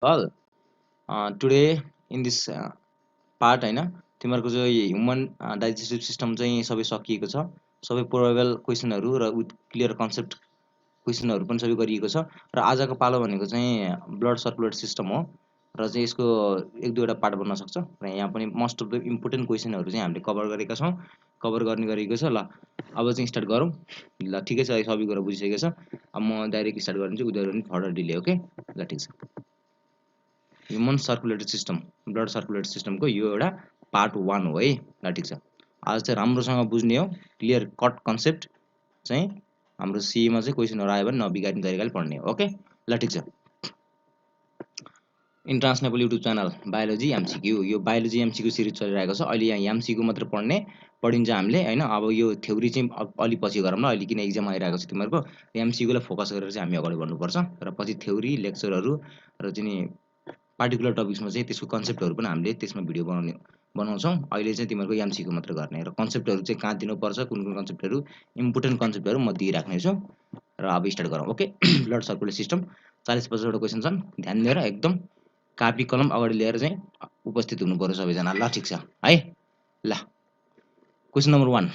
Well, today in this part हैन तिमीहरूको जो ह्युमन डाइजेस्टिभ सिस्टम चाहिँ सबै सकिएको छ। सबै प्रोबेबल क्वेसनहरू र विथ क्लियर कन्सेप्ट क्वेसनहरू पनि सबै गरिएको छ र आजको पालो भनेको चाहिँ ब्लड सर्कुलेट सिस्टम हो र चाहिँ यसको एक दुईवटा पार्ट बन्न सक्छ र यहाँ पनि मोस्ट अफ द इम्पोर्टेन्ट क्वेसनहरू चाहिँ हामीले कभर गरेका छौँ, कभर गर्ने गरेको छ। ल अब चाहिँ स्टार्ट गरौँ। ल ठिकै छ, सबै कुरा बुझिसकेको छ। अब म डाइरेक्ट स्टार्ट गरिदिन्छु, उनीहरू पनि फर्दर डिले। ओके, ल ठिक छ। Human circulatory system, blood circulatory सिस्टमको यो एउटा पार्ट 1 हो है। ल ठिक छ, आज चाहिँ राम्रोसँग बुझ्ने हो, क्लियर कट कन्सेप्ट चाहिँ हाम्रो सीमा चाहिँ क्वेसनहरू आयो भने नबिगार्ने तरिकाले पढ्ने हो। ओके, ल ठिक छ। International YouTube channel biology MCQ, यो बायोलोजी एमसिक्यू सिरिज चलिरहेको छ। अहिले यहाँ एमसिक्यू मात्र पढिन्छ हामीले हैन। अब यो थ्योरी चाहिँ अलि पछि गरौँ ल, अहिले किन एक्जाम आइरहेको छ तिमीहरूको। एमसिक्यूलाई फोकस गरेर चाहिँ हामी अगाडि बढ्नुपर्छ र पछि थ्योरी लेक्चरहरू र चाहिँ पार्टिकुलर टपिक्समा चाहिँ त्यसको कन्सेप्टहरू पनि हामीले त्यसमा भिडियो बनाउँछौँ। अहिले चाहिँ तिमीहरूको एमसिक्यू मात्र गर्ने र कन्सेप्टहरू चाहिँ कहाँ दिनुपर्छ, कुन कुन कन्सेप्टहरू इम्पोर्टेन्ट कन्सेप्टहरू म दिइराख्नेछु र अब स्टार्ट गरौँ। ओके, ब्लड सर्कुलेट सिस्टम 40-50वटा क्वेसन छन्, ध्यान दिएर एकदम कापी कलम अगाडि लिएर चाहिँ उपस्थित हुनु पर्यो सबैजना। ल ठिक छ है। ल question number 1,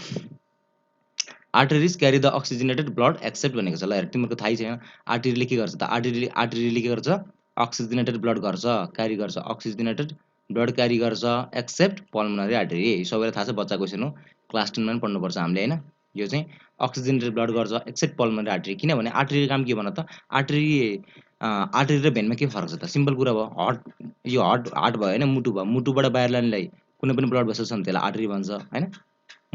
arteries carry the oxygenated blood except भनेको छ। ल हेर, तिमीहरूको थाहै छैन आर्टरीले के गर्छ त। आर्टरीले के गर्छ, अक्सिजनेटेड ब्लड गर्छ, क्यारी गर्छ, अक्सिजनेटेड ब्लड क्यारी गर्छ एक्सेप्ट पल्मोनरी आर्टरी। सबैलाई थाहा छ, बच्चा क्वेसन हो, क्लास 10 मा पनि पढ्नुपर्छ हामीले हैन। यो चाहिँ अक्सिजनेटेड ब्लड गर्छ एक्सेप्ट पल्मोनरी आर्टरी। किनभने आर्टरीको काम के भन त, आर्टरी र भेनमा के फरक छ त, सिम्पल कुरा भयो। हार्ट भयो हैन, मुटु भयो, मुटुबाट बाहिर लानेलाई कुनै पनि ब्लड भेसल छ भने त्यसलाई आर्टरी भन्छ हैन।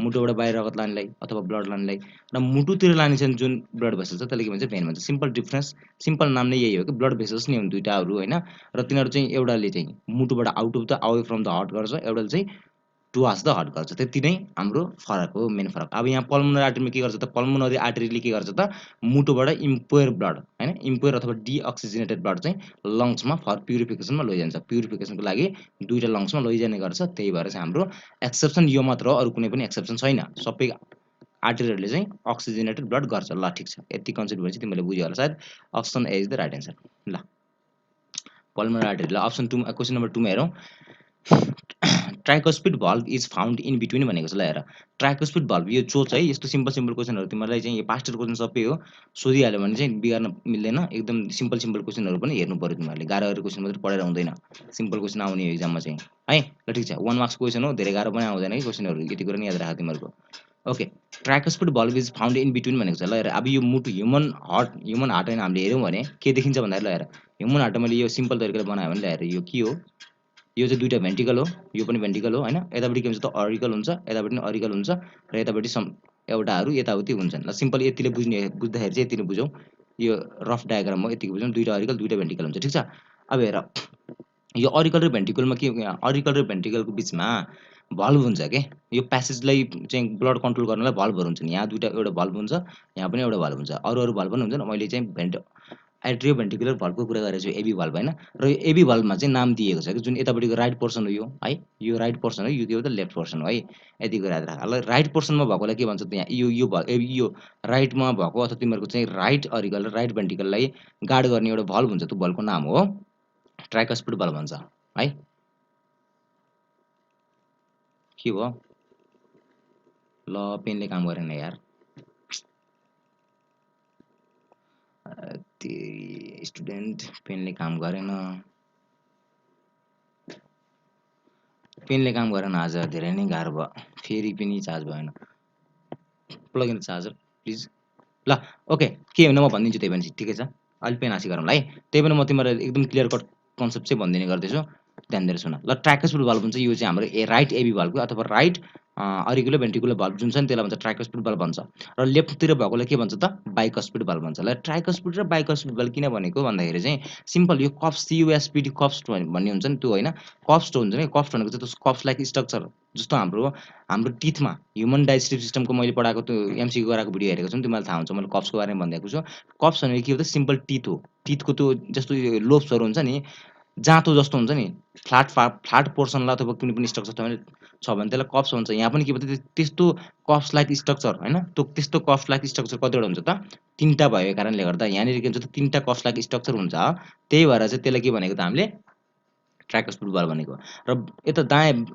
मुटुबाट बाहिर रगत लानेलाई अथवा ब्लड लानेलाई, र मुटुतिर लाने चाहिँ जुन ब्लड भेसल छ त्यसलाई के भन्छ, भेन भन्छ। सिम्पल डिफरेन्स, सिम्पल नाम नै यही हो कि ब्लड भेसल्स नै हुन् दुईटाहरू हैन। र तिनीहरू चाहिँ एउटाले चाहिँ मुटुबाट out of the away from the heart गर्छ, एउटाले चाहिँ टुवार्ड्स द हार्ट गर्छ। त्यति नै हाम्रो फरक हो, मेन फरक। अब यहाँ पल्मोनरी आर्टरीमा के गर्छ त, पल्मोनरी आर्टरीले के गर्छ त, मुटुबाट इम्प्योर ब्लड हैन, इम्प्योर अथवा डिअक्सिजनेटेड ब्लड चाहिँ लङ्समा फर प्युरिफिकेसनमा लैजान्छ। प्युरिफिकेसनको लागि दुईटा लङ्समा लैजाने गर्छ। त्यही भएर चाहिँ हाम्रो एक्सेप्सन यो मात्र हो, अरू कुनै पनि एक्सेप्सन छैन। सबै आर्टरीहरूले चाहिँ अक्सिजनेटेड ब्लड गर्छ। ल ठिक छ, यति कन्सेप्ट भएपछि तिमीले बुझ्यो होला सायद। Option A is the right answer. ल पल्मोनरी आर्टरी। ल अप्सन 2, क्वेसन नम्बर 2 मा हेरौँ। Tricuspid valve is found in between भनेको छ। ल हेर, ट्राइकोस्पिड भल्भ यो चोच है। यस्तो सिम्पल सिम्पल क्वेसनहरू तिमीलाई चाहिँ यो पास्ट क्वेसन सबै हो, सोधिहाल्यो भने चाहिँ बिगार्न मिल्दैन। एकदम सिम्पल सिम्पल क्वेसनहरू पनि हेर्नु पर्यो तिमीहरूले, गाह्रो क्वेसन मात्रै पढेर हुँदैन, सिम्पल क्वेसन आउने हो एक्जाममा चाहिँ है। ल ठिक छ, 1 मार्क्स क्वेसन हो, धेरै गाह्रो पनि आउँदैन कि क्वेसनहरू, यति कुरा नि याद राख तिमीहरूको। Okay, tricuspid valve is found in between भनेको छ। ल हेर, अब यो मुटु ह्युमन हार्ट होइन हामीले हेऱ्यौँ भने के देखिन्छ भन्दाखेरि, ल हेर, ह्युमन हार्ट मैले यो सिम्पल तरिकाले बनायो भने, ल हेर यो के हो, यो चाहिँ दुईटा भेन्टिकल हो, यो पनि भेन्टिकल हो हैन। यतापट्टि के हुन्छ त, अरिकल हुन्छ, यतापट्टि पनि अरिकल हुन्छ र यतापट्टि एउटाहरू यताउति हुन्छन्। ल सिम्पल यतिले बुझ्दाखेरि चाहिँ यतिले बुझौँ, यो रफ डायग्राम हो, यतिको बुझौँ। दुईटा अरिकल दुईटा भेन्टिकल हुन्छ, ठिक छ। अब हेर, यो अरिकल र भेन्टिकलमा के, अरिकल र भेन्टिकलको बिचमा भल्भ हुन्छ के, यो प्यासेजलाई चाहिँ ब्लड कन्ट्रोल गर्नलाई भल्भहरू हुन्छन्। यहाँ एउटा भल्भ हुन्छ, यहाँ पनि एउटा भल्भ हुन्छ, अरू भल्भ पनि हुन्छन्। मैले चाहिँ एट्रियोभेन्टिकुलर भल्भको कुरा गरेको छु, एबी भल्भ हैन। र यो एबी भल्भमा चाहिँ नाम दिएको छ कि जुन यतापट्टिको राइट पोर्सन हो यो है, यो राइट पोर्सन हो, यो के हो त, लेफ्ट पोर्सन हो है। यति कुरा याद राख। ल राइट पोर्सनमा भएकोलाई के भन्छ त, यहाँ यो राइटमा भएको अथवा तिमीहरूको चाहिँ राइट अरिकल र राइट भेन्टिकललाई गार्ड गर्ने एउटा भल्भ हुन्छ, त्यो भल्भको नाम हो ट्राइकस्पिड भल्भ भन्छ है। के भयो, ल पेनले काम गरेन यार, स्टुडेन्ट पेनले काम गरेन, पेनले काम गरेन आज, धेरै नै गाह्रो भयो। फेरि पनि चार्ज भएन, प्लग इन चार्जर प्लिज। ल ओके, के होइन म भनिदिन्छु, त्यही पनि ठिकै छ। अहिले पेन हाँसी गरौँ ल है। त्यही पनि म तिमीलाई एकदम क्लियर कट कन्सेप्ट चाहिँ भनिदिने गर्दैछु, ध्यान दिएर सुन। ल ट्राइकोस्पिड भल्भ भन्छ, यो चाहिँ हाम्रो राइट एबी भल्भको अथवा राइट अरिकुलर भेन्टिकुलर भल्भ जुन छ नि त्यसलाई भन्छ ट्राइकोस्पिड भल्भ भन्छ। र लेफ्टतिर भएकोलाई के भन्छ त, बाइकस्पिड भल्भ भन्छ। ल ट्राइकोस्पिड र बाइकस्पिड भल्भ किन भनेको भन्दाखेरि चाहिँ सिम्पल, यो कप्स CUSPD कप्स भन्ने हुन्छ नि त्यो होइन, कप्स हुन्छ नि। कप्स भनेको चाहिँ कप्स लाइक स्ट्रक्चर, जस्तो हाम्रो टिथमा ह्युमन डाइजेस्टिभ सिस्टमको मैले पढाएको त्यो एमसिक्यू गराएको भिडियो हेरेको छु नि, तिमीलाई थाहा हुन्छ मैले कप्सको बारेमा भनिदिएको छु। कप्स भनेको के हो त, सिम्पल टिथ हो। टिथको त्यो जस्तो लोब्सहरू हुन्छ नि, जाँतो जस्तो हुन्छ नि, फ्ल्याट पोर्सनलाई अथवा कुनै पनि स्ट्रक्चर छ भने त्यसलाई कप्स भन्छ। यहाँ पनि के भन्छ त्यस्तो कप्स लाइक स्ट्रक्चर होइन, त्यस्तो कप्स लाइक स्ट्रक्चर कतिवटा हुन्छ त 3टा भएको कारणले गर्दा यहाँनिर के हुन्छ त 3टा कप्स लाइक स्ट्रक्चर हुन्छ। त्यही भएर चाहिँ त्यसलाई के भनेको त हामीले ट्राइकस्पिड बल भनेको। र यता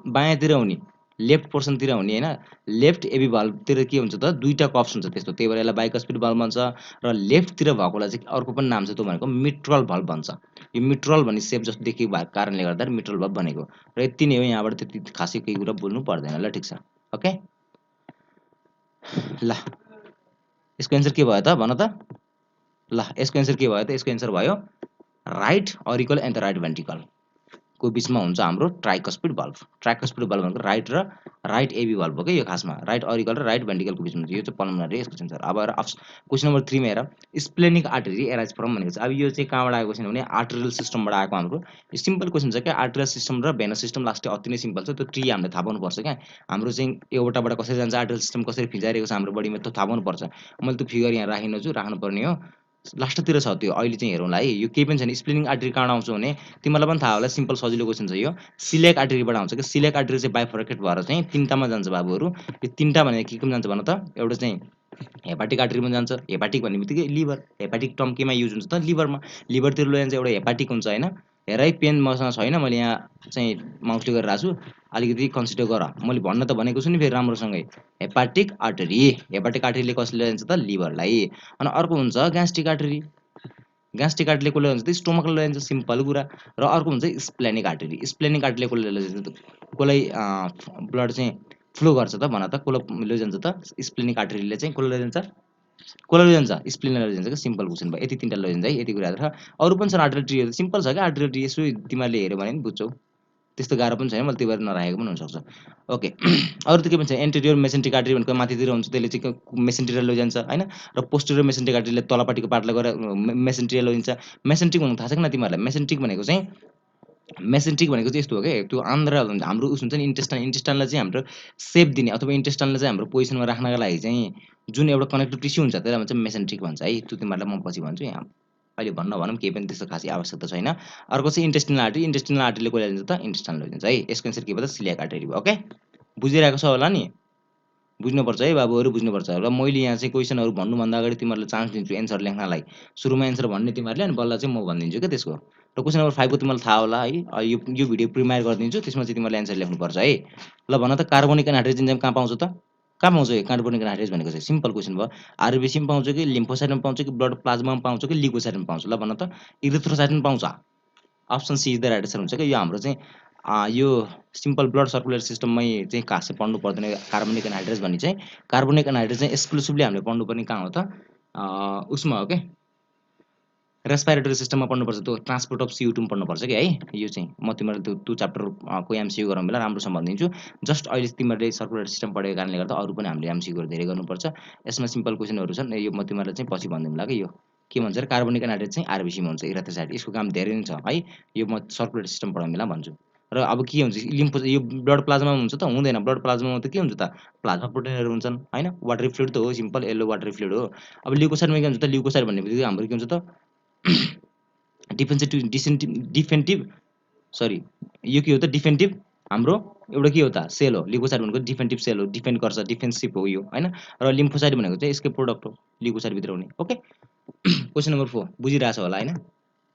बायाँतिर हुने लेफ्ट पोर्सनतिर हुने होइन लेफ्ट एबी भाल्भतिर के हुन्छ त 2टा कप्स हुन्छ त्यस्तो, त्यही भएर यसलाई बाइकस्पिड भाल्भ भन्छ। र लेफ्टतिर भएकोलाई चाहिँ अर्को पनि नाम छ त्यो भनेको मिट्रल भाल्भ भन्छ। यो मिट्रल भन्ने सेप जस्तो देखिएको भएको कारणले गर्दा मिट्रल भाल्भ भनेको। र यति नै हो, यहाँबाट त्यति खासै केही कुरा बोल्नु पर्दैन ल, ठिक छ ओके। ल यसको एन्सर के भयो त भन त। ल यसको एन्सर के भयो त, यसको एन्सर भयो right auricle and the right ventricle को बिचमा हुन्छ हाम्रो ट्राइकस्पिड भाल्भ। ट्राइकस्पिड भाल्भ भनेको राइट एबी भाल्भ हो कि यो खासमा, राइट अरिकल र राइट भेन्ट्रिकलको बिचमा हुन्छ, यो चाहिँ पल्मोनरी यसको सेन्सर। अब क्वेसन नम्बर 3 मा हेर, स्प्लेनिक आर्टरी एराइज फ्रम भनेको छ। अब यो चाहिँ कहाँबाट आएको क्वेसन भने आर्टरियल सिस्टमबाट आएको हाम्रो। यो सिम्पल क्वेसन छ क्या, आर्टरियल सिस्टम र भेनस सिस्टम लास्टै अति नै सिम्पल छ, त्यो ट्री हामीले थाहा पाउनुपर्छ क्या। हाम्रो चाहिँ एउटाबाट कसरी जान्छ आर्टरियल सिस्टम कसरी फिजाइरहेको छ हाम्रो बडीमा त्यो थाहा पाउनुपर्छ। मैले त्यो फिगर यहाँ राखिन छु, राख्नुपर्ने हो लास्टतिर छ त्यो, अहिले चाहिँ हेरौँला है। यो केही पनि छैन, स्प्लेनिक आर्टरी कहाँबाट आउँछ भने तिमीलाई पनि थाहा होला, सिम्पल सजिलो क्वेसन छ यो, सिलियाक आर्टरीबाट आउँछ कि। सिलियाक आर्टरी चाहिँ बाइफर्केट भएर चाहिँ 3टामा जान्छ बाबुहरू। यो 3टा भनेको के जान्छ भन त, एउटा चाहिँ हेपाटिक आर्टरीमा जान्छ। हेपाटिक भन्ने बित्तिकै लिभर, हेपाटिक टर्म केमा युज हुन्छ त लिभरमा, लिभरतिर लैजान्छ एउटा हेपाटिक हुन्छ होइन। हेर है पेन मसँग छैन, मैले यहाँ चाहिँ माउसले गरेर राख्छु, अलिकति कन्सिडर गर, मैले भन्न त भनेको छु नि फेरि राम्रोसँगै। हेपाटिक आर्टरीले कसले लैजान्छ त लिभरलाई। अनि अर्को हुन्छ ग्यास्ट्रिक आर्टरी, ग्यास्ट्रिक आर्टरीले कसले लैजान्छ त स्टोमकलाई लैजान्छ, सिम्पल कुरा। र अर्को हुन्छ स्प्लेनिक आर्टरी, स्प्लेनिक आर्टरीले कसले लैजान्छ त कसलाई ब्लड चाहिँ फ्लो गर्छ त भन त, कसलाई लैजान्छ त स्प्लेनिक आर्टरीले चाहिँ कसलाई लैजान्छ, कसलाई लैजान्छ स्प्लेनलाई लैजान्छ क्या। सिम्पल क्वेसन भयो, यति 3टा लैजान्छ है, यति कुरा याद राख। अरू पनि छन् आर्टरी ट्रीहरू, सिम्पल छ क्या आर्टरी ट्री, यसो तिमीहरूले हेऱ्यो भने नि बुझ्छौ, त्यस्तो गाह्रो पनि छैन, मैले त्यही भएर नराखेको पनि हुनसक्छ ओके। अरू त के भन्छ एन्टेरियर मेसेन्ट्रिक आर्टरी भनेको माथितिर हुन्छ, त्यसले चाहिँ मेसेन्ट्रियल लैजान्छ होइन। र पोस्टेरियर मेसेन्ट्रिक आर्टरीले तलपट्टिको पार्टलाई गएर मेसेन्ट्रियल लैजान्छ। मेसेन्ट्रिक भनेको थाहा छ कि न तिमीहरूलाई, मेसेन्ट्रिक भनेको चाहिँ यस्तो हो क्या, त्यो आन्द्रा हाम्रो उस हुन्छ नि इन्टेस्टाइनलाई चाहिँ हाम्रो सेप दिने अथवा इन्टेस्टाइनलाई चाहिँ हाम्रो पोजिसनमा राख्नका लागि चाहिँ जुन एउटा कनेक्टिभ टिस्यु हुन्छ त्यसलाई भन्छ मेसेन्ट्रिक भन्छ है। त्यो तिमीहरूलाई म पछि भन्छु, यहाँ अहिले भनौँ केही पनि त्यस्तो खासै आवश्यकता छैन। अर्को चाहिँ इन्टेस्टिनल आर्टरीले कसले लैजान्छ त इन्टेस्टाइनल लैजान्छ है। यसको एन्सर के भयो त सिलियाक आर्टरी भयो ओके। बुझिरहेको छ होला नि, बुझ्नुपर्छ है बाबुहरू, बुझ्नुपर्छ। र मैले यहाँ चाहिँ क्वेसनहरू भन्नुभन्दा अगाडि तिमीहरूलाई चान्स दिन्छु एन्सर लेख्नलाई। सुरुमा एन्सर भन्ने तिमीहरूले, अनि बल्ल चाहिँ म भनिदिन्छु क्या त्यसको। र क्वेसन नम्बर 5 को तिमीलाई थाहा होला है, यो भिडियो प्रिमायर गरिदिन्छु, त्यसमा चाहिँ तिमीहरूले एन्सर लेख्नुपर्छ है। ल भन त कार्बोनिक एनाहाइड्रेज एन्जाइम कहाँ पाउँछ त, कहाँ पाउँछ यो कार्बोनिक एनाहाइड्रेज भनेको चाहिँ सिम्पल क्वेसन भयो। आरबिसीमा पाउँछ कि लिम्फोसाइटमा पाउँछ कि ब्लड प्लाज्मामा पाउँछ कि लिकोसाइटमा पाउँछ, ल भन त। इरिथ्रोसाइटमा पाउँछ, option C is the right answer हुन्छ क्या। यो हाम्रो चाहिँ यो सिम्पल ब्लड सर्कुलेटरी सिस्टममै चाहिँ खासै पढ्नु पर्दैन कार्बोनिक एनाहाइड्रेज भन्ने चाहिँ। कार्बोनिक एनाहाइड्रेज चाहिँ एक्सक्लुसिभली हामीले पढ्नुपर्ने कहाँ हो त उसमा हो क्या, रेस्पिरेटरी सिस्टममा पढ्नुपर्छ, त्यो ट्रान्सपोर्ट अफ CO2 मा पढ्नुपर्छ कि है। यो चाहिँ म तिमीहरूले त्यो च्याप्टरको MCQ गरौँ बेला राम्रोसँग भनिदिन्छु। जस्ट अहिले तिमीहरूले सर्कुलेटरी सिस्टम पढेको कारणले गर्दा अरू पनि हामीले MCQहरू धेरै गर्नुपर्छ। यसमा सिम्पल क्वेसनहरू छन्, यो म तिमीहरूलाई चाहिँ पछि भनिदिउँला कि। यो के भन्छ अरे कार्बोनिक एनाहाइड्रेज चाहिँ आरबिसीमा हुन्छ, इरिथ्रोसाइट, यसको काम धेरै नै छ है। यो म सर्कुलेटरी सिस्टम पढाउने बेला भन्छु। र अब के हुन्छ यो ब्लड प्लाज्मामा हुन्छ त हुँदैन, ब्लड प्लाज्मामा त के हुन्छ त प्लाज्मा प्रोटिनहरू हुन्छन् होइन, वाटरी फ्लुइड त हो, सिम्पल येल्लो वाटरी फ्लुइड हो। अब ल्युकोसाइटमा के हुन्छ त, ल्युकोसाइट भन्ने बित्तिकै हाम्रो के हुन्छ त डिफेन्टिभ सरी यो के हो त डिफेन्टिभ हाम्रो एउटा के हो त सेल हो। ल्युकोसाइट भनेको डिफेन्टिभ सेल हो, डिफेन्ड गर्छ, डिफेन्सिभ हो यो होइन। र लिम्फोसाइट भनेको चाहिँ यसकै प्रोडक्ट हो, ल्युकोसाइटभित्र हुने ओके। क्वेसन नम्बर 4 बुझिरहेछ होला होइन,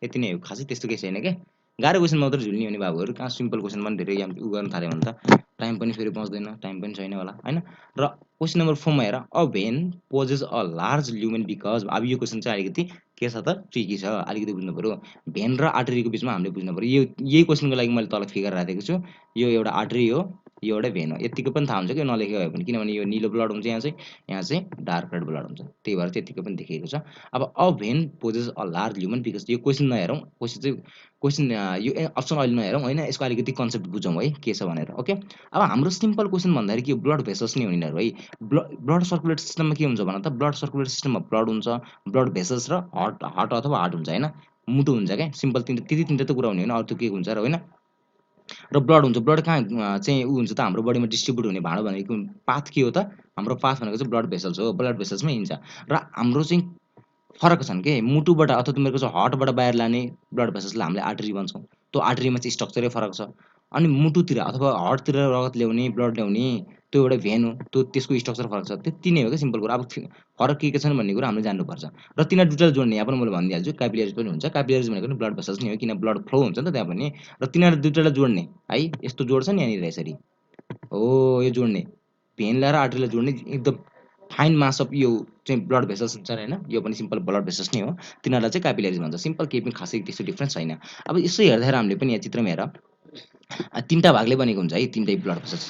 यति नै हो, खासै त्यस्तो केही छैन क्या। गाह्रो क्वेसन मात्र झुल्ने हो नि बाबुहरू, कहाँ सिम्पल क्वेसन पनि धेरै गर्न थाल्यो भने त टाइम पनि फेरि बच्दैन, टाइम पनि छैन होला होइन। र क्वेसन नम्बर 4 मा हेर, a vein possesses a large lumen because, अब यो क्वेसन चाहिँ अलिकति के छ त ट्रिकी छ, अलिकति बुझ्नु पऱ्यो। भेन र आर्टरीको बिचमा हामीले बुझ्नु पऱ्यो। यही क्वेसनको लागि मैले तल फिगर राखेको छु, यो एउटा आर्टरी हो, यो एउटा भेन हो, यतिको पनि थाहा हुन्छ कि नलेखेको भए पनि, किनभने यो निलो ब्लड हुन्छ यहाँ चाहिँ डार्क रेड ब्लड हुन्छ, त्यही भएर त्यतिको पनि देखिएको छ। अब a vein possesses a large lumen because, यो क्वेसन नहेरौँ, क्वेसन यो अप्सन अहिले नहेरौँ होइन, यसको अलिकति कन्सेप्ट बुझौँ है के छ भनेर ओके। अब हाम्रो सिम्पल क्वेसन भन्दाखेरि के ब्लड भेसल्स नै हो यिनीहरू है। ब्लड सर्कुलेट सिस्टममा के हुन्छ भन त, ब्लड सर्कुलेट सिस्टममा ब्लड हुन्छ, ब्लड भेसल्स र हार्ट अथवा हार्ट हुन्छ होइन, मुटु हुन्छ क्या, सिम्पल त्यति 3टा त कुरा हुने होइन, अरू त्यो के हुन्छ र होइन। र ब्लड हुन्छ, ब्लड कहाँ चाहिँ हुन्छ त हाम्रो बडीमा डिस्ट्रिब्युट हुने भाँडो भनेको पाथ के हो त, हाम्रो पाथ भनेको चाहिँ ब्लड भेसल्स हो, ब्लड भेसल्समै हिँड्छ। र हाम्रो चाहिँ फरक छन् के, मुटुबाट अथवा तिमीहरूको चाहिँ हार्टबाट बाहिर लाने ब्लड भेसल्सलाई हामीले आर्टरी भन्छौँ, त्यो आर्टरीमा चाहिँ स्ट्रक्चरै फरक छ। अनि मुटुतिर अथवा हार्टतिर रगत ल्याउने, ब्लड ल्याउने त्यो एउटा भेन हो, त्यो त्यसको स्ट्रक्चर फरक छ। त्यति नै हो क्या सिम्पल कुरा। अब फरक के छन् भन्ने कुरा हामीले जान्नुपर्छ। र तिनीहरू दुईटालाई जोड्ने यहाँ पनि मैले भनिदिइहाल्छु, क्यापिलरिज पनि हुन्छ। क्यापिलरिज भनेको नि ब्लड भेसल्स नै हो, किन ब्लड फ्लो हुन्छ नि त त्यहाँ पनि। र तिनीहरू दुईटालाई जोड्ने है, यस्तो जोड्छ नि यहाँनिर यसरी, हो यो जोड्ने भेनलाई र आर्टरीलाई जोड्ने एकदम फाइन मास अफ यो चाहिँ ब्लड भेसल्स हुन्छ होइन, यो पनि सिम्पल ब्लड भेसल्स नै हो। तिनीहरूलाई चाहिँ क्यापिलरिज भन्छ। सिम्पल, केही पनि खासै त्यस्तो डिफ्रेन्स छैन। अब यसो हेर्दाखेरि हामीले पनि यहाँ चित्रमा हेर, तिनवटा भागले बनेको हुन्छ है, तिनटै ब्लड भेसल्स,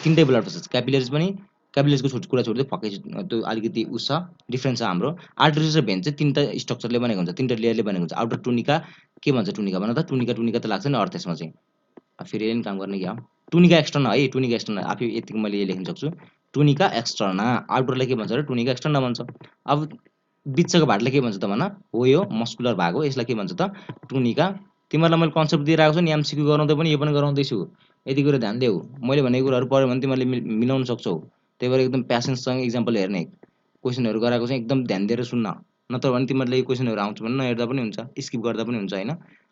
तिनटै ब्लड भेसल्स। क्यापिलरिज पनि, क्यापिलरिजको कुरा छोडिदियो, फक्कै त्यो अलिकति उस छ, डिफ्रेन्स छ। हाम्रो आर्टरिज र भेन चाहिँ तिनवटा स्ट्रक्चरले बनेको हुन्छ, तिनवटा लेयरले बनेको हुन्छ। आउटर टुनिका, के भन्छ टुनिका भन त, टुनिका टुनिका त लाग्छ नि अर्थ यसमा चाहिँ, फेरि यसले काम गर्ने क्या हो, टुनिका एक्सटर्ना है, टुनिका एक्सटर्ना आफै यतिको मैले लेख्न सक्छु, टुनिका एक्सटर्ना। आउटरलाई के भन्छ र टुनिका एक्सटर्ना भन्छ। अब बिचको भागलाई के भन्छ त भन, हो यो मस्कुलर भाग हो, यसलाई के भन्छ त टुनिका। तिमीहरूलाई मैले कन्सेप्ट दिइरहेको छु नि, एमसिक्यू गराउँदै पनि यो पनि गराउँदैछु, यति कुरा ध्यान देऊ। मैले भनेको कुराहरू पढ्यो भने तिमीहरूले मिलाउन सक्छौ। त्यही भएर एकदम प्यासेन्ससँग इक्जाम्पल हेर्ने, क्वेसनहरू गराएको चाहिँ एकदम ध्यान दिएर सुन्न, नत्र भने तिमीहरूले यो क्वेसनहरू आउँछ भने नहेर्दा पनि हुन्छ, स्किप गर्दा पनि हुन्छ होइन।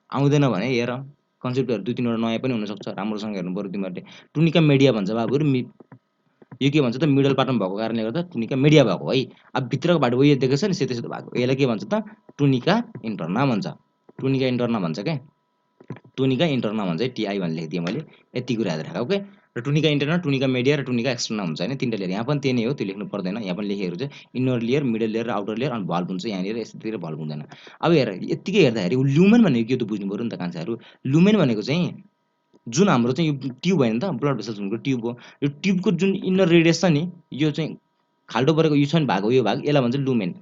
आउँदैन भने हेर, कन्सेप्टहरू दुई तिनवटा नयाँ पनि हुनसक्छ, राम्रोसँग हेर्नु पऱ्यो तिमीहरूले। टुनिका मेडिया भन्छ बाबुहरू, यो के भन्छ त मिडल पार्टमा भएको कारणले गर्दा टुनिका मेडिया भएको है। अब भित्रको बाटो यो देखेको छ नि सेतो सेतो भएको, यसलाई के भन्छ त टुनिका इन्टर्ना भन्छ, टुनिका इन्टर्ना भन्छ क्या, टुनिका इन्टर्ना भन्छ है, टिआई भनेर लेखिदिएँ मैले, यति कुरा याद राख ओके। र टुनिका इन्टर्ना, टुनिका मेडिया र टुनिका एक्सटर्ना हुन्छ होइन, तिनवटा लेयर। यहाँ पनि त्यही नै हो, त्यो लेख्नु पर्दैन, यहाँ पनि लेखेको चाहिँ इन्नर लेयर, मिडल लेयर र आउटर लेयर, अनि भल्भ हुन्छ यहाँनिर, यस्तोतिर भल्भ हुँदैन। अब हेर, यत्तिकै हेर्दाखेरि ल्युमेन भनेको के त बुझ्नु पऱ्यो नि त कान्छाहरू। ल्युमेन भनेको चाहिँ जुन हाम्रो चाहिँ यो ट्युब होइन त, ब्लड भेसल्स भनेको ट्युब हो, यो ट्युबको जुन इन्नर रेडियस छ नि, यो चाहिँ खाल्टो परेको यो छ नि भाग हो, यो भाग, यसलाई भन्छ लुमेन।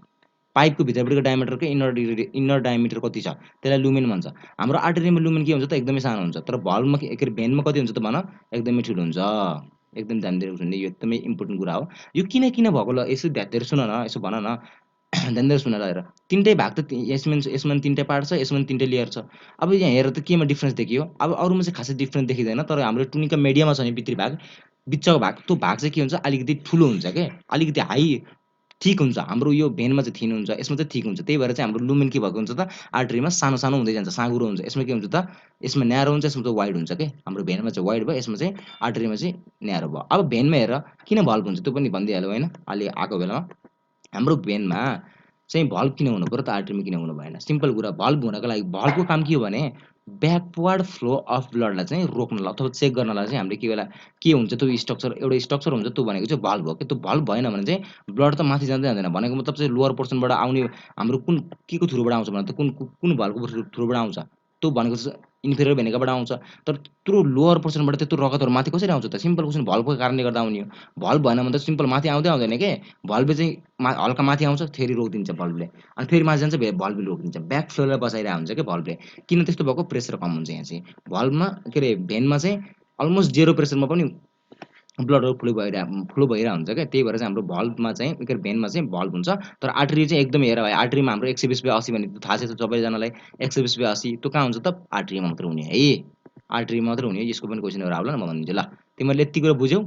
पाइपको भित्रपट्टिको डायमिटरकै इन्नर डायमिटर कति छ त्यसलाई लुमेन भन्छ। हाम्रो आर्टेरीमा लुमेन के हुन्छ त एकदमै सानो हुन्छ, तर भल्भमा के अरे भेनमा कति हुन्छ त भन, एकदमै ठुलो हुन्छ। एकदम ध्यान दिएर सुन्ने, यो एकदमै इम्पोर्टेन्ट कुरा हो। यो किन भएको ल, यसो ध्यान दिएर सुन न, यसो भन न, ध्यान दिएर सुन ल। हेर, तिनटै भाग त यसमा तिनटै पार्ट छ, यसमा तिनटै लेयर छ। अब यहाँ हेर त केमा डिफ्रेन्स देखियो, अब अरूमा चाहिँ खासै डिफ्रेन्स देखिँदैन, तर हाम्रो टुनिका मेडियामा छ नि भित्री भाग, बिचको भाग, त्यो भाग चाहिँ के हुन्छ अलिकति ठुलो हुन्छ क्या, अलिकति हाई थिक हुन्छ। हाम्रो यो भेनमा चाहिँ थिन हुन्छ, यसमा चाहिँ थिक हुन्छ। त्यही भएर चाहिँ हाम्रो लुमेन के भएको हुन्छ त आर्टरीमा सानो सानो हुँदै जान्छ, साँघुरो हुन्छ। यसमा के हुन्छ त, यसमा न्यारो हुन्छ, यसमा चाहिँ वाइड हुन्छ क्या। हाम्रो भेनमा चाहिँ वाइड भयो, यसमा चाहिँ आर्टरीमा चाहिँ न्यारो भयो। अब भेनमा हेर किन भल्भ हुन्छ त्यो पनि भनिदिइहाल्यो होइन, अलि आएको बेलामा। हाम्रो भेनमा चाहिँ भल्भ किन हुनु पऱ्यो त आर्टरीमा किन हुनु भएन, सिम्पल कुरा। भल्भ हुनको लागि, भल्भको काम के हो भने ब्याकवर्ड फ्लो अफ ब्लडलाई चाहिँ रोक्नलाई अथवा चेक गर्नलाई चाहिँ हामीले के हुन्छ त्यो स्ट्रक्चर, एउटा स्ट्रक्चर हुन्छ, त्यो भनेको चाहिँ भल्भ हो कि। त्यो भल्भ भएन भने चाहिँ ब्लड त माथि जाँदै जाँदैन, भनेको मतलब चाहिँ लोवर पोर्सनबाट आउने हाम्रो कुन के को थ्रुबाट आउँछ भने त कुन भल्भको थ्रुबाट आउँछ, त्यो भनेको चाहिँ इन्फेरियर भेनिकाबाट आउँछ। तर त्यो लोवर पोर्सनबाट त्यत्रो रगतहरू माथि कसरी आउँछ त, सिम्पल क्वेसन, भल्भको कारणले गर्दा आउने हो। भल्भ भएन भने त सिम्पल माथि आउँदै आउँदैन के, भल्भले चाहिँ हल्का माथि आउँछ, फेरि रोकिदिन्छ भल्भले, अनि फेरि माथि जान्छ, भल्भले रोकिदिन्छ, ब्याक फ्लोलाई बचाइरहेको हुन्छ क्या भल्भले। किन त्यस्तो भएको, प्रेसर कम हुन्छ यहाँ चाहिँ भल्भमा, के अरे भेनमा चाहिँ अलमोस्ट जेरो प्रेसरमा पनि ब्लडहरू फ्लो भइरहेको हुन्छ क्या। त्यही भएर चाहिँ हाम्रो भल्भमा चाहिँ के अरे भेनमा चाहिँ भल्भ हुन्छ। तर आर्टरी चाहिँ एकदमै हेर भाइ, आर्टरीमा हाम्रो 120/80 भने थाहा छ सबैजनालाई, 120/80 त्यो कहाँ हुन्छ त आर्टरीमा मात्र हुने है, आर्टरीमा मात्र हुने। यसको पनि क्वेसनहरू आउला न, म भनिदिन्छु ल, तिमीहरूले यति कुरा बुझ्यौ।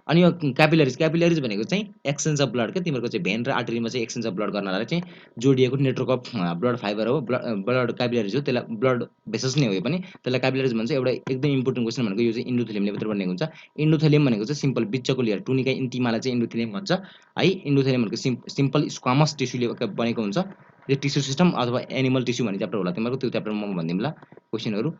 अनि यो क्यापिलरिज भनेको चाहिँ एक्सचेन्ज अफ ब्लड क्या, तिमीहरूको चाहिँ भेन र आर्टरीमा चाहिँ एक्सचेन्ज अफ ब्लड गर्नलाई चाहिँ जोडिएको नेटवर्क अफ ब्लड फाइबर हो, ब्लड क्यापिलरिज हो, त्यसलाई ब्लड भेसल्स नै हो यो पनि, त्यसलाई क्यापिलरिज भन्छ। एउटा एकदम इम्पोर्टेन्ट क्वेसन भनेको यो चाहिँ इन्डोथेलियमले मात्र बनेको हुन्छ। इन्डोथेलियम भनेको चाहिँ सिम्पल बिचको लेयर, टुनिका इन्टिमालाई चाहिँ इन्डोथेलियम भन्छ है। इन्डोथेलियम भनेको सिम्पल स्क्वामस टिस्युले बनेको हुन्छ। यो टिस्यु सिस्टम अथवा एनिमल टिस्यु भन्ने च्याप्टर होला तिमीहरूको, त्यो च्याप्टरमा म भनिदिउँला क्वेसनहरू।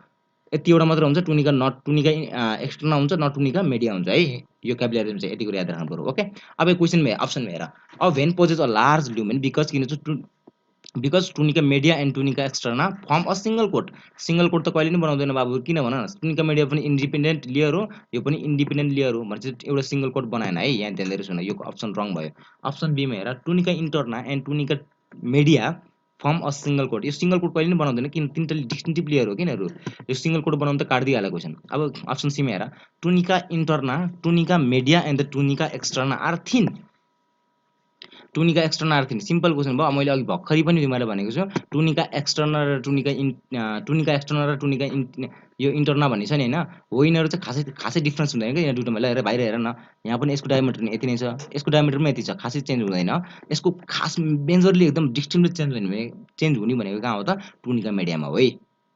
यतिवटा मात्र हुन्छ, टुनिका एक्सटर्ना हुन्छ, न टुनिका मेडिया हुन्छ है। यो क्यापिलरिजम चाहिँ यति कुरा याद राख्नु पर्यो ओके। अब यो क्वेसनमा अप्सनमा हेर, अब vein possesses a large lumen because tunica media and tunica externa form a single coat. Single coat त कहिले पनि बनाउँदैन बाबु, किन भन न, टुनिका मेडिया पनि इन्डिपेन्डेन्ट लेयर हो, यो पनि इन्डिपेन्डेन्ट लेयर हो भने चाहिँ एउटा सिङ्गल कोट बनाएन है। यहाँ ध्यान दिएर सुन, यो अप्सन रङ भयो। अप्सन बीमा हेर, tunica interna and tunica media form a single coat. यो सिङ्गल कोट कहिले पनि बनाउँदैन, किन तिनवटा डिस्टिङ्टिभ लेयर हो किनहरू, यो सिङ्गल कोट बनाउनु त काटिदिइहाल्यो क्वेसन। अब अप्सन सीमा हेर, tunica interna, tunica media and the tunica externa are thin. Tunica externa are thin, simple question भयो। मैले अघि भर्खरै पनि तिमीलाई भनेको छु, टुनिका एक्सटर्ना र टुनिका एक्सटर्ना र टुनिका यो इन्टर्ना भन्ने छ नि होइन, हो यिनीहरू चाहिँ खासै डिफ्रेन्स हुँदैन क्या यहाँ दुइटामा। हेर बाहिर हेर न, यहाँ पनि यसको डायमिटर यति नै छ, यसको डायमिटर पनि यति छ, खासै चेन्ज हुँदैन। यसको खास मेजरली एकदम डिस्टिङ्क्टली चेन्ज हुने भनेको कहाँ हो त, टुनिका मेडियामा हो है।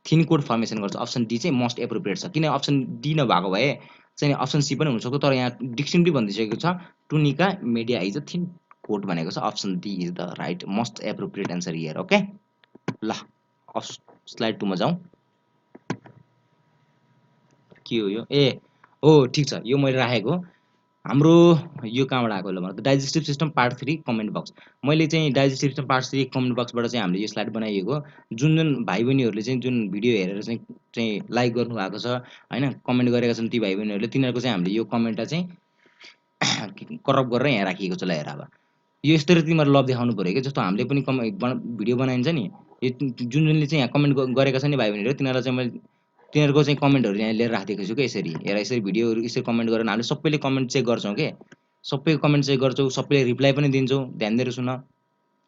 थिन कोड फर्मेसन गर्छ। अप्सन डी चाहिँ मोस्ट एप्रोप्रिएट छ, किन अप्सन डी नभएको भए चाहिँ अप्सन सी पनि हुनसक्छ, तर यहाँ डिक्सनरी भनिदिइसकेको छ tunica media is a thin coat भनेको छ। Option D is the right most appropriate answer here. Okay ल स्लाइड 2 मा जाउँ। के हो यो? ए हो ठिक छ, यो मैले राखेको हाम्रो यो कहाँबाट आएको ल भन्नु त, digestive system part 3 comment box. मैले चाहिँ डाइजेस्टिभ सिस्टम पार्ट 3 कमेन्ट बक्सबाट चाहिँ हामीले यो स्लाइड बनाइएको। जुन जुन भाइ बहिनीहरूले चाहिँ जुन भिडियो हेरेर चाहिँ लाइक गर्नु भएको छ हैन, कमेन्ट गरेका छन् ती भाइ बहिनीहरूले, तिनीहरूको चाहिँ हामीले यो कमेन्टलाई चाहिँ करप्ट गरेर यहाँ राखिएको छ। ल हेर अब यो यस्तरी तिमीहरू लभ देखाउनु पऱ्यो कि, जस्तो हामीले पनि भिडियो बनाइन्छ नि, यो जुन जुनले चाहिँ यहाँ कमेन्ट गरेका छन् नि भाइ बहिनीहरू, तिनीहरूलाई चाहिँ मैले तिनीहरूको चाहिँ कमेन्टहरू यहाँ लिएर राखिदिएको छु कि यसरी हेर, यसरी भिडियोहरू यसरी कमेन्ट गरेर हामीले सबैले कमेन्ट चेक गर्छौँ कि, सबैको कमेन्ट चेक गर्छौँ, सबैले रिप्लाई पनि दिन्छौँ, ध्यान दिएर सुन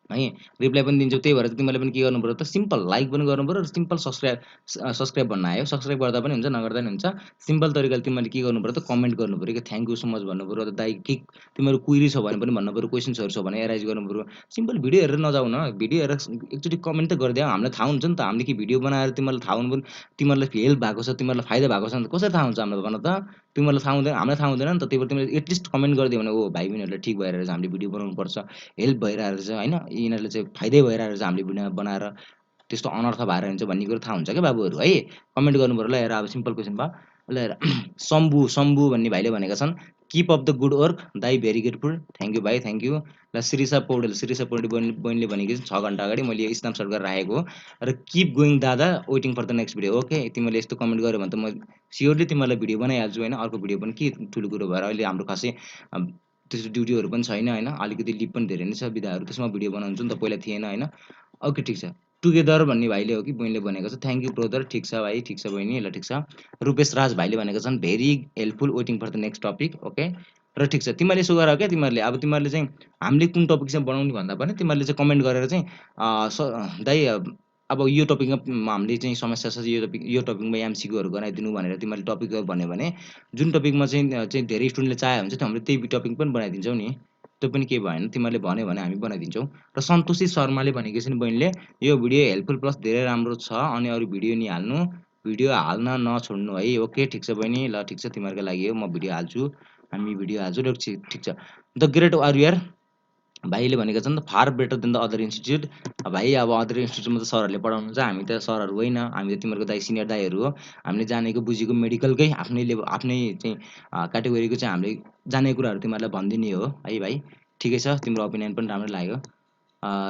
है, रिप्लाई पनि दिन्छौँ। त्यही भएर तिमीहरूले पनि के गर्नु पऱ्यो त, सिम्पल लाइक पनि गर्नु पऱ्यो र सिम्पल सब्सक्राइब भन्न आयो, सब्सक्राइब गर्दा पनि हुन्छ नगर्दा पनि हुन्छ। सिम्पल तरिकाले तिमीहरूले के गर्नु पऱ्यो त, कमेन्ट गर्नु पऱ्यो कि थ्याङ्क यू सो मच भन्नु पऱ्यो। दाइ के तिमीहरू क्वेरी छ भने पनि भन्नु पऱ्यो, क्वेसन्सहरू छ भने एराइज गर्नु पऱ्यो। सिम्पल भिडियो हेरेर नजाऊ न, भिडियो हेरेर एकचोटि कमेन्ट त गरिदेऊ, हामीलाई थाहा हुन्छ नि त, हामीले के भिडियो बनाएर तिमीहरूलाई थाहा हुनु पनि, तिमीहरूलाई हेल्प भएको छ, तिमीहरूलाई फाइदा भएको छ भने कसरी थाहा हुन्छ हामीलाई भन त, तिमीहरूलाई थाहा हुँदैन, हामीलाई थाहा हुँदैन नि त। त्यही भएर तिमीले एटलिस्ट कमेन्ट गरिदियो भने ओ भाइ बहिनीहरूलाई ठिक भइरहेको रहेछ, हामीले भिडियो बनाउनुपर्छ, हेल्प भइरहेको रहेछ होइन, यिनीहरूले चाहिँ फाइदै भइरहेको रहेछ हामीले भिडियो बनाएर, त्यस्तो अनर्थ भएर हुन्छ भन्ने कुरो थाहा हुन्छ क्या बाबुहरू है। कमेन्ट गर्नु पऱ्यो। ल हेर अब सिम्पल क्वेसन भयो। ल हेर शम्भु भन्ने भाइले भनेका छन् keep of the good work दाइ, भेरी ग्रेटफुल, थ्याङ्क यू भाइ, थ्याङ्क यू। ल शिरीषा पौडेल बहिनीले भनेको चाहिँ 6 घन्टा अगाडि मैले स्न्यापसट गरेर राखेको हो। र किप गोइङ दादा, waiting for the next video. Okay तिमीले यस्तो कमेन्ट गर्यो भने त म स्योरली तिमीलाई भिडियो बनाइहाल्छु होइन, अर्को भिडियो पनि के ठुलो कुरो भएर, अहिले हाम्रो खासै त्यस्तो ड्युटीहरू पनि छैन होइन, अलिकति लिभ पनि धेरै नै छ बिदाहरू, त्यसमा भिडियो बनाउँछु नि त, पहिला थिएन होइन। ओके ठिक छ। टुगेदर भन्ने भाइले हो कि बहिनीले भनेको छ, थ्याङ्क यू ब्रदर, ठिक छ भाइ, ठिक छ बहिनी, ल ठिक छ। रूपेश राज भाइले भनेको छन् very helpful, waiting for the next topic. Okay र ठिक छ, तिमीहरूले यसो गर क्या, तिमीहरूले अब तिमीहरूले चाहिँ हामीले कुन टपिक चाहिँ बनाउने भन्दा पनि तिमीहरूले चाहिँ कमेन्ट गरेर चाहिँ दाइ अब यो टपिकमा हामीले चाहिँ समस्या छ, यो टपिकमा एमसिक्यूहरू गराइदिनु भनेर तिमीहरूले टपिकहरू भन्यो भने, जुन टपिकमा चाहिँ धेरै स्टुडेन्टले चाह्यो भने चाहिँ हामीले त्यही टपिक पनि बनाइदिन्छौँ नि, त्यो पनि केही भएन, तिमीहरूले भन्यो भने हामी बनाइदिन्छौँ। र सन्तोषी शर्माले भनेको छन् बहिनीले यो भिडियो हेल्पफुल प्लस धेरै राम्रो छ, अनि अरू भिडियो नि हाल्नु, भिडियो हाल्न नछोड्नु है। ओके ठिक छ बहिनी, ल ठिक छ, तिमीहरूको लागि हो, म भिडियो हाल्छु, हामी भिडियो हाल्छु। र ठिक छ। द ग्रेट वारियर भाइले भनेको छन् far better than the other institute. भाइ अब अदर इन्स्टिट्युटमा त सरहरूले पढाउनुहुन्छ, हामी त सरहरू होइन, हामी त तिमीहरूको दाइ सिनियर दाइहरू हो। हामीले जानेको बुझेको मेडिकलकै आफ्नै आफ्नै चाहिँ क्याटेगोरीको चाहिँ हामीले जानेको कुराहरू तिमीहरूलाई भनिदिने हो है भाइ। ठिकै छ, तिम्रो ओपिनियन पनि राम्रो लाग्यो।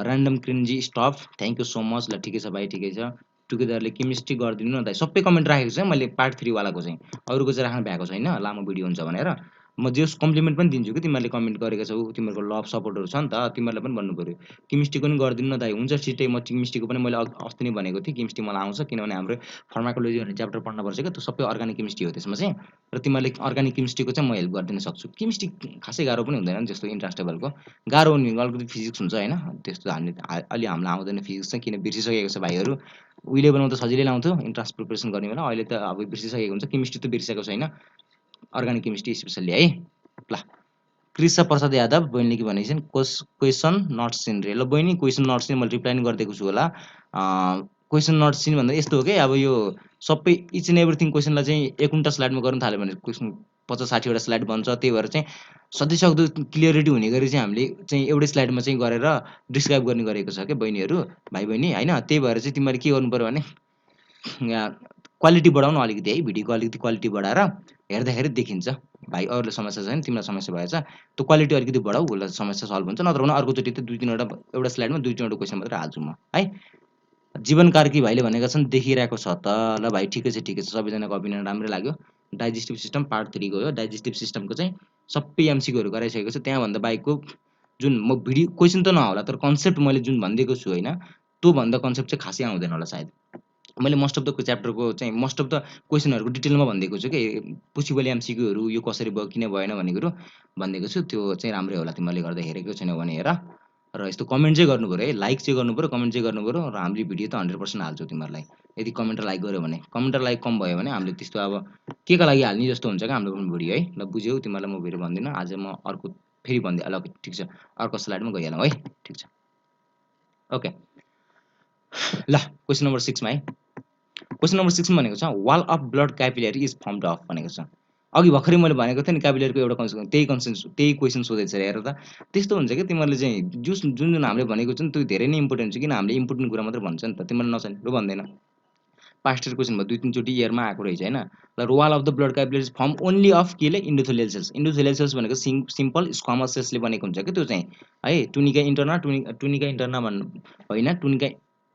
Random cringy stuff, thank you so much. ल ठिकै छ भाइ, ठिकै छ। टुगेदरले केमिस्ट्री गरिदिनु न दाइ, सबै कमेन्ट राखेको छ मैले पार्ट 3 वालाको चाहिँ, अरूको चाहिँ राख्नु भएको छैन, लामो भिडियो हुन्छ भनेर। म जस कम्प्लिमेन्ट पनि दिन्छु कि तिमीहरूले कमेन्ट गरेको छौ, तिमीहरूको लभ सपोर्टहरू छ नि त, तिमीहरूले पनि भन्नु पऱ्यो केमिस्ट्रीको पनि गरिदिनु न दाइ। हुन्छ छिट्टै, म केमिस्ट्रीको पनि मैले अस्ति नै भनेको थिएँ, केमिस्ट्री मलाई आउँछ, किनभने हाम्रो फार्माकोलोजी भन्ने च्याप्टर पढ्नुपर्छ क्या, त्यो सबै अर्ग्यानिक केमिस्ट्री हो त्यसमा चाहिँ, र तिमीहरूले अर्ग्यानिक केमिस्ट्रीको चाहिँ म हेल्प गरिदिन सक्छु। केमिस्ट्री खासै गाह्रो पनि हुँदैन नि जस्तो इन्ट्रान्स टेबलको, गाह्रो हुने अलिकति फिजिक्स हुन्छ होइन, त्यस्तो अलि हामीलाई आउँदैन फिजिक्स चाहिँ, किन बिर्सिसकेको छ भाइहरू। उहिले बनाउँदा सजिलै लाउँथ्यो इन्ट्रान्स प्रिपरेसन गर्ने बेला, अहिले त अब बिर्सिसकेको हुन्छ, केमिस्ट्री त बिर्सेको छैन, अर्ग्यानिक केमिस्ट्री स्पेसल्ली है। ल कृष्ण प्रसाद यादव बहिनीले के भनेको छिन्, क्वेसन नट सिन रे। ल बहिनी क्वेसन नट सिन मैले रिप्लाई गरिदिएको छु होला। क्वेसन नट सिन भन्दा यस्तो हो कि अब यो सबै इच एन्ड एभ्रिथिङ क्वेसनलाई चाहिँ 1 स्लाइडमा गर्नु थाल्यो भने क्वेसन 50-60वटा स्लाइड बन्छ, त्यही भएर चाहिँ सधैँसक्दो क्लियरिटी हुने गरी चाहिँ हामीले चाहिँ एउटै स्लाइडमा चाहिँ गरेर डिस्क्राइब गर्ने गरेको छ क्या बहिनीहरू, भाइ बहिनी होइन। त्यही भएर चाहिँ तिमीहरूले के गर्नु पऱ्यो भने क्वालिटी बढाउनु अलिकति है, भिडियोको अलिकति क्वालिटी बढाएर हेर्दाखेरि देखिन्छ। भाइ अरूले समस्या छैन, तिमीलाई समस्या भएछ, त्यो क्वालिटी अलिकति बढाऊ, उसलाई समस्या सल्भ हुन्छ, नत्र भने अर्कोचोटि त 2-3वटा एउटा स्लाइडमा 2-3वटा क्वेसन मात्रै हाल्छु म है। जीवन कार्की भाइले भनेका छन् देखिरहेको छ त। ल भाइ ठिकै छ, ठिकै छ, सबैजनाको ओपिनियन राम्रै लाग्यो। डाइजेस्टिभ सिस्टम पार्ट 3 को हो, डाइजेस्टिभ सिस्टमको चाहिँ सबै एमसिक्यूहरू गराइसकेको छ, त्यहाँभन्दा बाहेकको जुन म भिडियो क्वेसन त नहोला तर कन्सेप्ट मैले जुन भनिदिएको छु होइन, त्योभन्दा कन्सेप्ट चाहिँ खासै आउँदैन होला सायद। मैले मोस्ट अफ द च्याप्टरको चाहिँ मोस्ट अफ द क्वेसनहरूको डिटेलमा भनिदिएको छु कि पोसिबल एमसिक्यूहरू यो कसरी भयो किन भएन भन्ने कुरो भनिदिएको छु, त्यो चाहिँ राम्रै होला, तिमीहरूले गर्दा हेरेको छैनौ भने हेर। र यस्तो कमेन्ट चाहिँ गर्नु पऱ्यो है, लाइक चाहिँ गर्नु पऱ्यो, कमेन्ट चाहिँ गर्नु पऱ्यो, र हामीले भिडियो त 100% हाल्छौँ तिमीहरूलाई, यदि कमेन्ट र लाइक गऱ्यो भने। कमेन्ट र लाइक कम भयो भने हामीले त्यस्तो अब के का लागि हाल्ने जस्तो हुन्छ क्या हाम्रो पनि भिडियो है। ल बुझ्यौ, तिमीहरूलाई म फेरि भन्दिनँ, आज म अर्को फेरि भनिदिएँ। ल ठिक छ, अर्को स्लाइडमा गइहालौँ है, ठिक छ। ओके ल क्वेसन नम्बर 6 मा है, क्वेसन नम्बर 6 मा भनेको छ wall of blood capillary is firmed of भनेको छ। अघि भर्खरै मैले भनेको थिएँ नि क्यापिलरीको एउटा कन्सेप्ट, त्यही क्वेसन सोधेको छ हेर त। त्यस्तो हुन्छ कि तिमीहरूले चाहिँ जुन जुन हामीले भनेको छ नि त्यो धेरै नै इम्पोर्टेन्ट छ, किन हामीले इम्पोर्टेन्ट कुरा मात्र भन्छ नि त, तिमीले नचाहिने लु भन्दैन। पास्ट इयर क्वेसन भयो 2-3 चोटि इयरमा आएको रहेछ हैन। ल wall of the blood capillaries form only of केले इन्डोथेलियल सेल्स। इन्डोथेलियल सेल्स भनेको सिम्पल स्क्वामस सेल्सले बनेको हुन्छ कि त्यो चाहिँ है। टुनिका इन्टर्ना टुनिका इन्टर्ना होइन, टुनिका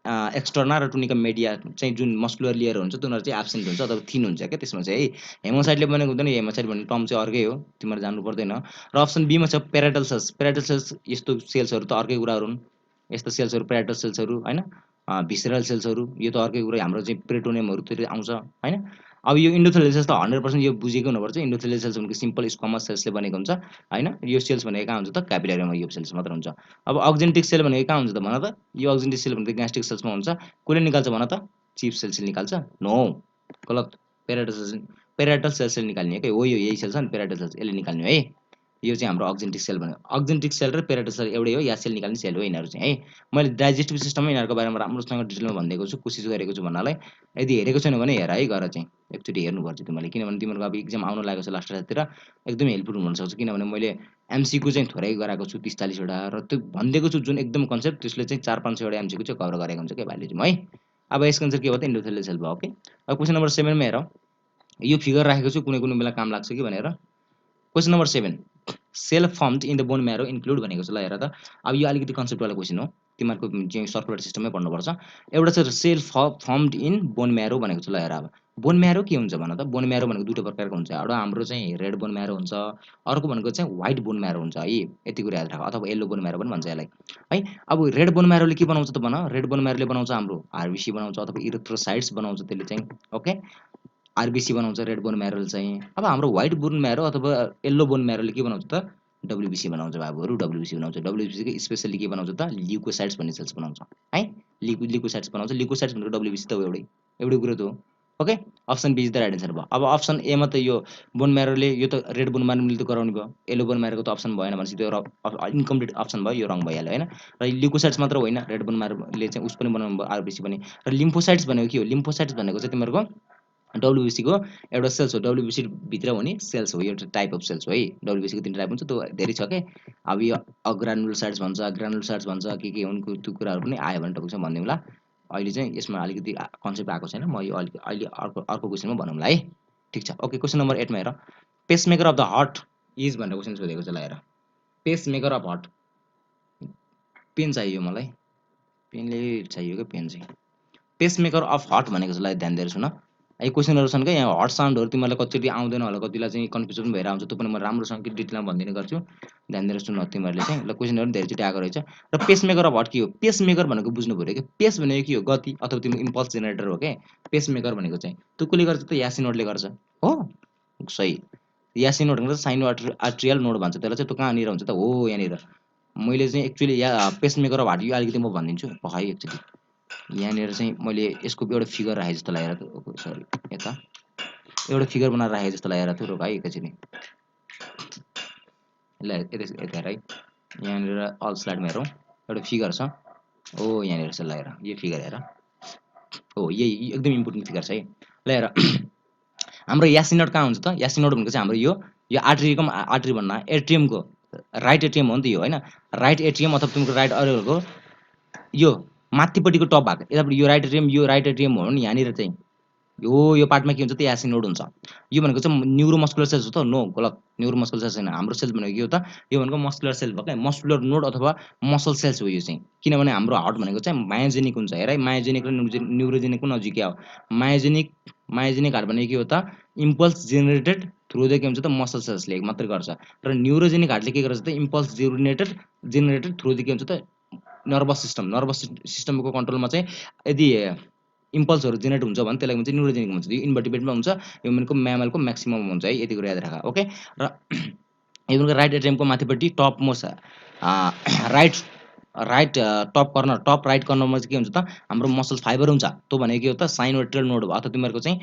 एक्सटर्ना र टुनिका मेडिया चाहिँ जुन मस्कुलर लेयर हुन्छ तिनीहरू चाहिँ एब्सेन्ट हुन्छ अथवा थिन हुन्छ क्या त्यसमा चाहिँ है। हेमोसाइटले बनेको हुँदैन, हेमोसाइट भन्ने टर्म चाहिँ अर्कै हो, तिमीहरू जान्नु पर्दैन। र अप्सन बीमा छ पेराइटल सेल्स। पेराइटल सेल्स यस्तो सेल्सहरू त अर्कै कुराहरू हुन्, यस्तो सेल्सहरू पेराइटल सेल्सहरू होइन, भिसरल सेल्सहरू यो त अर्कै कुरा, हाम्रो चाहिँ पेरिटोनियमहरूतिर आउँछ होइन। अब यो इन्डोथेलियल सेल्स त 100% यो बुझेको हुनुपर्छ। इन्डोथेलियल सेल्स भनेको सिम्पल स्क्वामस सेल्सले बनेको हुन्छ होइन। यो सेल्स भनेको कहाँ हुन्छ त क्यापिलरीमा, यो सेल्स मात्र हुन्छ। अब अक्जेन्टिक सेल भनेको कहाँ हुन्छ त भन त। यो अक्जेन्टिक सेल भनेको ग्यास्ट्रिक सेल्समा हुन्छ। कसले निकाल्छ भन त, चिफ सेल्सले निकाल्छ? नो, गलत। पेराइटल सेल्सले निकाल्ने हो कि हो, यो यही सेल छ नि पेराइटल सेल्स, यसले निकाल्ने हो है। यो चाहिँ हाम्रो अक्जेन्टिक सेल भन्यो। अक्जेन्टिक सेल र पेराइटल सेल एउटै हो, या सेल निकाल्ने सेल हो यिनीहरू चाहिँ है। मैले डाइजेस्टिभ सिस्टममा यिनीहरूको बारेमा राम्रोसँग डिटेलमा भनिदिएको छु, कोसिस गरेको छु भन्नलाई। यदि हेरेको छैन भने हेर है, गर चाहिँ एकचोटि हेर्नुपर्छ तिमीले, किनभने तिमीहरूको अब इक्जाम आउन लागेको छ लास्ट राततिर, एकदम हेल्पफुल हुनसक्छ। किनभने मैले एमसिक्यू चाहिँ थोरै गराएको छु 30-40वटा, र त्यो भनिदिएको छु जुन एकदम कन्सेप्ट त्यसले चाहिँ 400-500वटा एमसिक्यू चाहिँ कभर गरेको हुन्छ क्या भ्यालिजम है। अब यसको आन्सर के भयो त इन्डोथेलियल सेल भयो। ओके, अब क्वेसन नम्बर 7मा हेर, यो फिगर राखेको छु कुनै कुनै बेला काम लाग्छ कि भनेर। Question number 7 cell formed in the bone marrow include भनेको छ। ल हेर त, अब यो अलिकति कन्सेप्टवाला क्वेसन हो, तिमीहरूको चाहिँ सर्कुलर सिस्टममै पढ्नुपर्छ। एउटा छ सेल फर्मड इन बोन म्यारो भनेको छ। ल हेर, अब बोन म्यारो के हुन्छ भन त। बोन म्यारो भनेको दुईवटा प्रकारको हुन्छ, एउटा हाम्रो चाहिँ रेड बोन म्यारो हुन्छ, अर्को भनेको चाहिँ व्हाइट बोन म्यारो हुन्छ है। यति कुरा याद राख, अथवा येल्लो बोन म्यारो पनि भन्छ यसलाई है। अब रेड बोन म्यारोले के बनाउँछ त भन। रेड बोन म्यारोले बनाउँछ हाम्रो आरबिसी बनाउँछ, अथवा इरिथ्रोसाइट्स बनाउँछ त्यसले चाहिँ। ओके, आरबिसी बनाउँछ रेड बोन म्यारोले चाहिँ। अब हाम्रो व्हाइट बोन म्यारो अथवा येल्लो बोन म्यारोले के बनाउँछ त, डब्ल्युबिसी बनाउँछ बाबुहरू, डब्ल्युबिसी बनाउँछ। डब्ल्युबिसीको स्पेसली के बनाउँछ त, ल्युकोसाइट्स भन्ने सेल्स बनाउँछ है। ल्युकोसाइट्स बनाउँछ। ल्युकोसाइट्स भनेको डब्ल्युबिसी त हो, एउटै कुरो त हो। Okay, option B is the right answer भयो। अब अप्सन एमा त यो बोन म्यारोले, यो त रेड बोन म्यारोले त गराउने भयो, येल्लो बोन म्यारोको त अप्सन भएन भनेपछि त्यो इन्कम्प्लिट अप्सन भयो, यो रङ भइहाल्यो होइन। र ल्युकोसाइट्स मात्र होइन, रेड बोन म्यारोले चाहिँ उस पनि बनाउनु भयो, आरबिसी पनि। र लिम्फोसाइट्स भनेको के हो, लिम्फोसाइट्स भनेको चाहिँ तिमीहरूको डब्ल्युबिसीको एउटा सेल्स हो, डब्ल्युबिसी भित्र हुने सेल्स हो, एउटा टाइप अफ सेल्स हो है। डब्ल्युबिसीको 3 टाइप हुन्छ, त्यो धेरै छ के। अब यो अग्रानुलोसाइट्स भन्छ, ग्रानुलोसाइट्स भन्छ, के हुन् त्यो कुराहरू पनि आयो भने तपाईँसँग भनिदिउँला। अहिले चाहिँ यसमा अलिकति कन्सेप्ट आएको छैन, म यो अहिले अर्को क्वेसनमा भनौँला है। ठिक छ। ओके, क्वेसन नम्बर 8मा हेर, pacemaker of the heart is भनेर क्वेसन सोधेको छ। ल हेर, पेसमेकर अफ हार्ट, पेन चाहियो मलाई, पेनले चाहियो क्या पेन चाहिँ। पेसमेकर अफ हार्ट भनेको छ। ल ध्यान दिएर सुन, यो क्वेसनहरू छन् क्या यहाँ, हर्ट साउन्डहरू तिमीहरूलाई कतिचोटि आउँदैन होला, कतिलाई चाहिँ कन्फ्युजन भएर आउँछ, त्यो पनि म राम्रोसँग डिटेलमा भनिदिने गर्छु, ध्यान दिएर सुन तिमीहरूले चाहिँ। ल क्वेसनहरू धेरैचोटि आएको रहेछ। र पेसमेकर अफ हार्ट के हो, पेसमेकर भनेको बुझ्नु पऱ्यो कि, पेस भनेको के हो, गति अथवा तिम्रो इम्पल्स जेनेरेटर हो क्या पेसमेकर भनेको चाहिँ। त्यो कसले गर्छ त, यासिन नोडले गर्छ हो, सही। यासिन नोड भनेको साइनो आर्ट्रियल नोड भन्छ त्यसलाई चाहिँ। त्यो कहाँनिर हुन्छ त, हो यहाँनिर। मैले चाहिँ एक्चुअली पेसमेकर अफ हार्ट यो अलिकति म भनिदिन्छु है एकचोटि। यहाँनिर चाहिँ मैले यसको एउटा फिगर राखेँ जस्तो लागेर, सरी यता एउटा फिगर बनाएर राखेँ जस्तो लागेर थियो, रोक है एकैछिन। ल यता हेर है, यहाँनिर अल स्लाइडमा हेरौँ, एउटा फिगर छ हो यहाँनिर छ। ल हेर, यो फिगर हेर, हो यही एकदम इम्पोर्टेन्ट फिगर छ है। ल हेर, हाम्रो यासिन नोड कहाँ हुन्छ त, यासिन नोड भनेको चाहिँ हाम्रो यो आर्ट्रीको, आर्ट्री भन्न एट्रियमको राइट एट्रियम हो नि त यो होइन। राइट एट्रियम अथवा तिम्रो राइट अरेको यो माथिपट्टिको टप भएको, यतापट्टि यो राइट एट्रियम हो नि यहाँनिर चाहिँ। यो पार्टमा के हुन्छ त, यासिन नोड हुन्छ। यो भनेको चाहिँ न्युरोमस्कुलर सेल्स हो त, नो गलत, न्युरोमस्कुलर सेल्स छैन। हाम्रो सेल्स भनेको के हो त, यो भनेको मस्कुलर सेल भयो क्या, मस्कुलर नोड अथवा मसल सेल्स हो यो चाहिँ। किनभने हाम्रो हार्ट भनेको चाहिँ मायोजेनिक हुन्छ, हेर है, मायोजेनिक र न्युरोजेनिकको नजिकै आयो। मायोजेनिक हार्ट भनेको के हो त, इम्पल्स जेनेरेटेड थ्रु द के हुन्छ त, मसल सेल्सले मात्रै गर्छ। र न्युरोजेनिक हार्टले के गर्छ त, इम्पल्स जेनेरेटेड थ्रु द के हुन्छ त, नर्भस सिस्टमको कन्ट्रोलमा चाहिँ यदि इम्पल्सहरू जेनेरेट हुन्छ भने त्यसलाई भन्छ न्युरोजेनिक हुन्छ। यो इन्भर्टिब्रेटमा हुन्छ, यो भनेको म्यामलको म्याक्सिमम हुन्छ है, यति कुरा याद राख। ओके, र यो भनेको राइट एट्रियमको माथिपट्टि top most right top corner, top right कर्नरमा चाहिँ के हुन्छ त, हाम्रो मसल फाइबर हुन्छ। त्यो भनेको के हो त, साइनोएट्रियल नोड भयो, अथवा तिमीहरूको चाहिँ